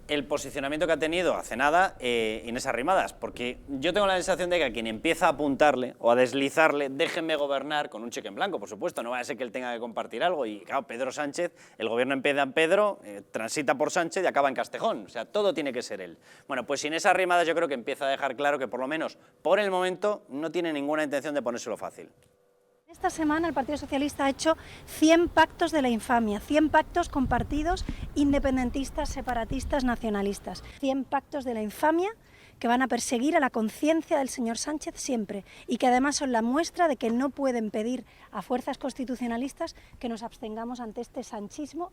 el posicionamiento que ha tenido hace nada Inés Arrimadas, porque yo tengo la sensación de que a quien empieza a apuntarle o a deslizarle, déjenme gobernar, con un cheque en blanco, por supuesto, no va a ser que él tenga que compartir algo, y claro, Pedro Sánchez, el gobierno empieza en Pedro, transita por Sánchez y acaba en Castejón, o sea, todo tiene que ser él. Bueno, pues Inés Arrimadas yo creo que empieza a dejar claro que por lo menos por el momento no tiene ninguna intención de ponérselo fácil. Esta semana el Partido Socialista ha hecho 100 pactos de la infamia, 100 pactos con partidos independentistas, separatistas, nacionalistas. 100 pactos de la infamia que van a perseguir a la conciencia del señor Sánchez siempre y que además son la muestra de que no pueden pedir a fuerzas constitucionalistas que nos abstengamos ante este sanchismo.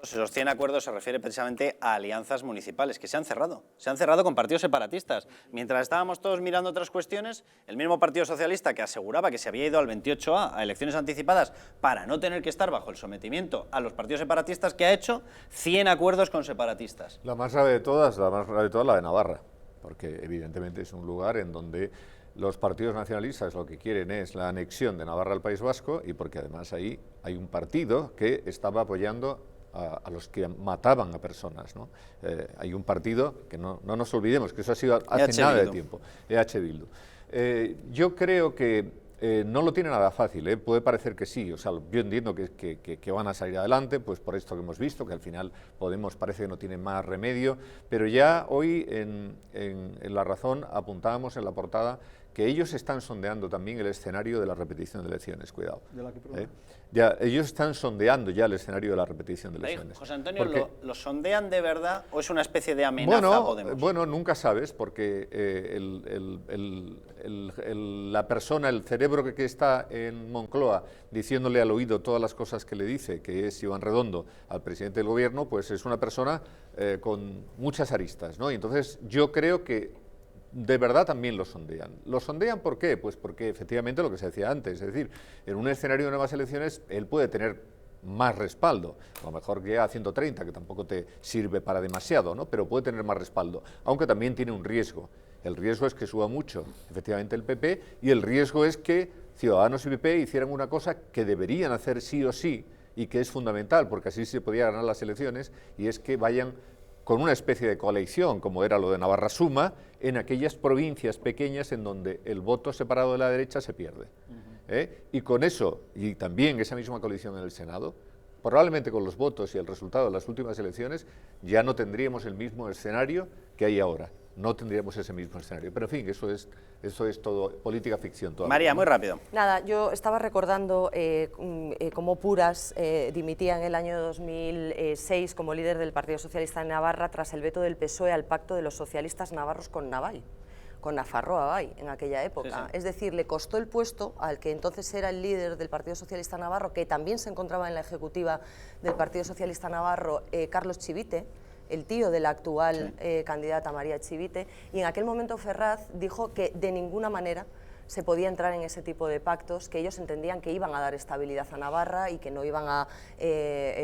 Esos 100 acuerdos se refiere precisamente a alianzas municipales que se han cerrado con partidos separatistas. Mientras estábamos todos mirando otras cuestiones, el mismo Partido Socialista que aseguraba que se había ido al 28A a elecciones anticipadas para no tener que estar bajo el sometimiento a los partidos separatistas, que ha hecho 100 acuerdos con separatistas. La más grave de todas, la de Navarra, porque evidentemente es un lugar en donde los partidos nacionalistas lo que quieren es la anexión de Navarra al País Vasco, y porque además ahí hay un partido que estaba apoyando a los que mataban a personas, ¿no? Hay un partido que no nos olvidemos, que eso ha sido hace nada de tiempo, EH Bildu. Yo creo que no lo tiene nada fácil, puede parecer que sí, o sea, yo entiendo que van a salir adelante, pues por esto que hemos visto, que al final Podemos parece que no tiene más remedio, pero ya hoy en La Razón apuntábamos en la portada que ellos están sondeando también el escenario de la repetición de elecciones, cuidado. Ya, ellos están sondeando ya el escenario de la repetición de elecciones. José Antonio, ¿lo sondean de verdad o es una especie de amenaza a Podemos? Bueno, nunca sabes, porque la persona, el cerebro que está en Moncloa diciéndole al oído todas las cosas que le dice, que es Iván Redondo, al presidente del gobierno, pues es una persona con muchas aristas, ¿no? Y entonces yo creo que de verdad también lo sondean. ¿Lo sondean por qué? Pues porque efectivamente lo que se decía antes, es decir, en un escenario de nuevas elecciones él puede tener más respaldo, a lo mejor llega a 130, que tampoco te sirve para demasiado, ¿no? Pero puede tener más respaldo, aunque también tiene un riesgo. El riesgo es que suba mucho, efectivamente, el PP, y el riesgo es que Ciudadanos y PP hicieran una cosa que deberían hacer sí o sí, y que es fundamental, porque así se podía ganar las elecciones, y es que vayan con una especie de coalición, como era lo de Navarra Suma, en aquellas provincias pequeñas en donde el voto separado de la derecha se pierde. Y con eso, y también esa misma coalición en el Senado, probablemente con los votos y el resultado de las últimas elecciones, ya no tendríamos el mismo escenario que hay ahora. No tendríamos ese mismo escenario. Pero en fin, eso es todo política ficción. María, muy rápido. Nada, yo estaba recordando cómo Puras dimitía en el año 2006 como líder del Partido Socialista en Navarra tras el veto del PSOE al pacto de los socialistas navarros con Navai, con Nafarroa Bai en aquella época. Sí, sí. Es decir, le costó el puesto al que entonces era el líder del Partido Socialista Navarro, que también se encontraba en la ejecutiva del Partido Socialista Navarro, Carlos Chivite, el tío de la actual candidata María Chivite, y en aquel momento Ferraz dijo que de ninguna manera se podía entrar en ese tipo de pactos, que ellos entendían que iban a dar estabilidad a Navarra y que no iban a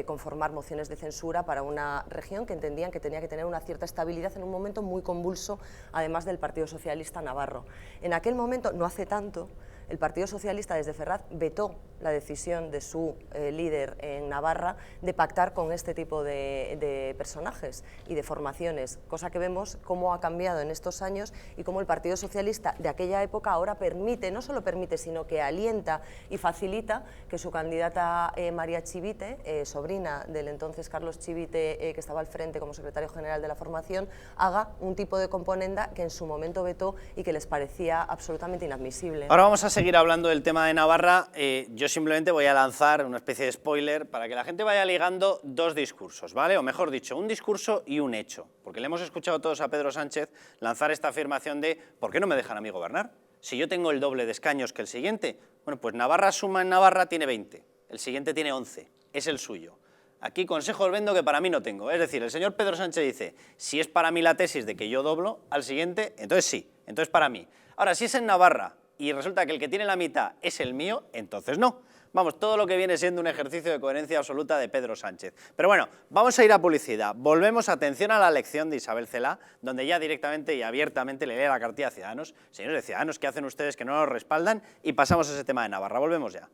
conformar mociones de censura para una región que entendían que tenía que tener una cierta estabilidad en un momento muy convulso, además del Partido Socialista Navarro. En aquel momento, no hace tanto, el Partido Socialista desde Ferraz vetó la decisión de su líder en Navarra de pactar con este tipo de personajes y de formaciones, cosa que vemos cómo ha cambiado en estos años y cómo el Partido Socialista de aquella época ahora permite, no solo permite, sino que alienta y facilita que su candidata María Chivite, sobrina del entonces Carlos Chivite, que estaba al frente como secretario general de la formación, haga un tipo de componenda que en su momento vetó y que les parecía absolutamente inadmisible. Ahora vamos a seguir hablando del tema de Navarra. Yo simplemente voy a lanzar una especie de spoiler para que la gente vaya ligando dos discursos, ¿vale? O mejor dicho, un discurso y un hecho. Porque le hemos escuchado todos a Pedro Sánchez lanzar esta afirmación de ¿por qué no me dejan a mí gobernar? Si yo tengo el doble de escaños que el siguiente. Bueno, pues Navarra Suma en Navarra tiene 20, el siguiente tiene 11, es el suyo. Aquí consejos vendo que para mí no tengo. Es decir, el señor Pedro Sánchez dice, si es para mí la tesis de que yo doblo al siguiente, entonces sí, entonces para mí. Ahora, si es en Navarra y resulta que el que tiene la mitad es el mío, entonces no. Vamos, todo lo que viene siendo un ejercicio de coherencia absoluta de Pedro Sánchez. Pero bueno, vamos a ir a publicidad. Volvemos, atención a la lección de Isabel Celaá, donde ya directamente y abiertamente le lee la cartilla a Ciudadanos. Señores de Ciudadanos, ¿qué hacen ustedes que no nos respaldan? Y pasamos a ese tema de Navarra. Volvemos ya.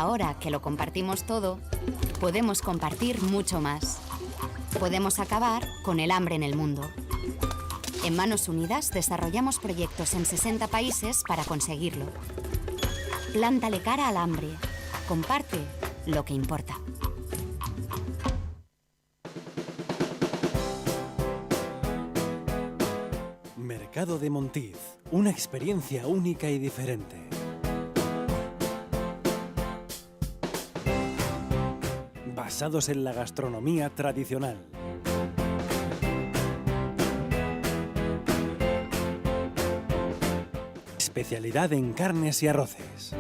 Ahora que lo compartimos todo, podemos compartir mucho más. Podemos acabar con el hambre en el mundo. En Manos Unidas desarrollamos proyectos en 60 países para conseguirlo. Plántale cara al hambre. Comparte lo que importa. Mercado de Montiz, una experiencia única y diferente. Basados en la gastronomía tradicional. Especialidad en carnes y arroces.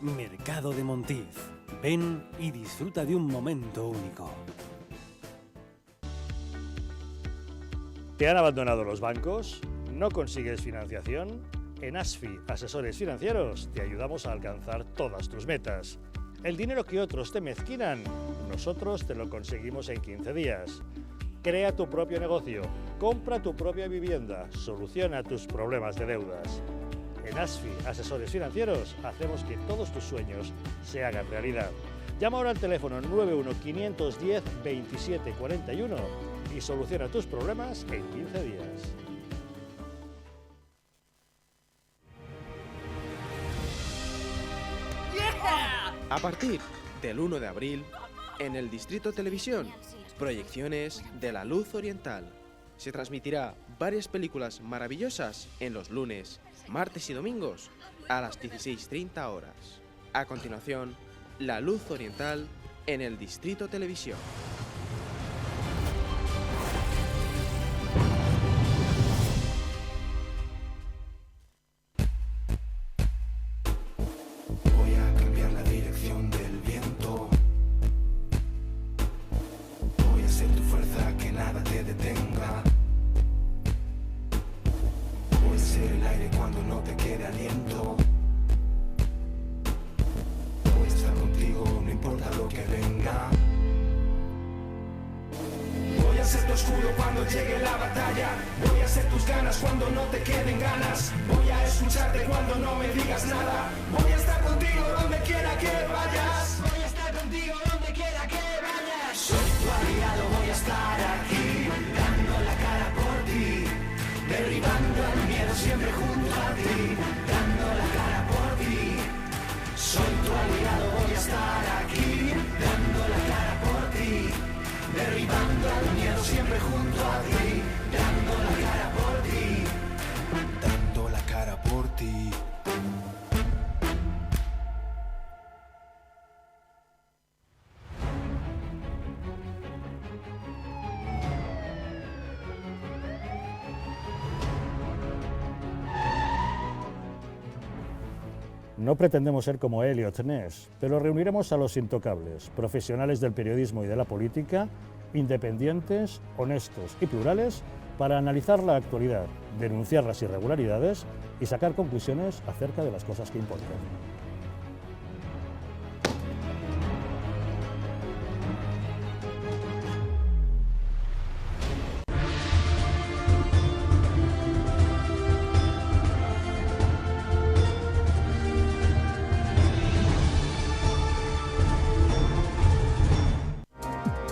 Mercado de Montiz. Ven y disfruta de un momento único. ¿Te han abandonado los bancos? ¿No consigues financiación? En ASFI, Asesores Financieros, te ayudamos a alcanzar todas tus metas. El dinero que otros te mezquinan, nosotros te lo conseguimos en 15 días. Crea tu propio negocio, compra tu propia vivienda, soluciona tus problemas de deudas. En ASFI, Asesores Financieros, hacemos que todos tus sueños se hagan realidad. Llama ahora al teléfono 91-510-2741 y soluciona tus problemas en 15 días. A partir del 1 de abril, en el Distrito Televisión, proyecciones de La Luz Oriental. Se transmitirá varias películas maravillosas en los lunes, martes y domingos a las 16:30 horas. A continuación, La Luz Oriental en el Distrito Televisión. Voy a cambiar la dirección del viento. Voy a ser tu fuerza, que nada te detenga. Voy a ser el aire cuando no te quede aliento. Voy a estar contigo, no importa lo que venga. Voy a ser tu escudo cuando llegue la batalla. Voy a ser tus ganas cuando no te queden ganas. Voy a escucharte cuando no me digas nada. Voy a estar contigo donde quiera que vayas. Voy a estar contigo donde quiera que vayas. Soy tu aliado, voy a estar aquí, dando la cara por ti, derribando el miedo siempre junto a ti, dando la cara por ti. Soy tu aliado, voy a estar aquí, dando la cara por ti, derribando el miedo siempre junto a ti, dando la cara por ti, dando la cara por ti. No pretendemos ser como Elliot Ness, pero reuniremos a los intocables, profesionales del periodismo y de la política, independientes, honestos y plurales, para analizar la actualidad, denunciar las irregularidades y sacar conclusiones acerca de las cosas que importan.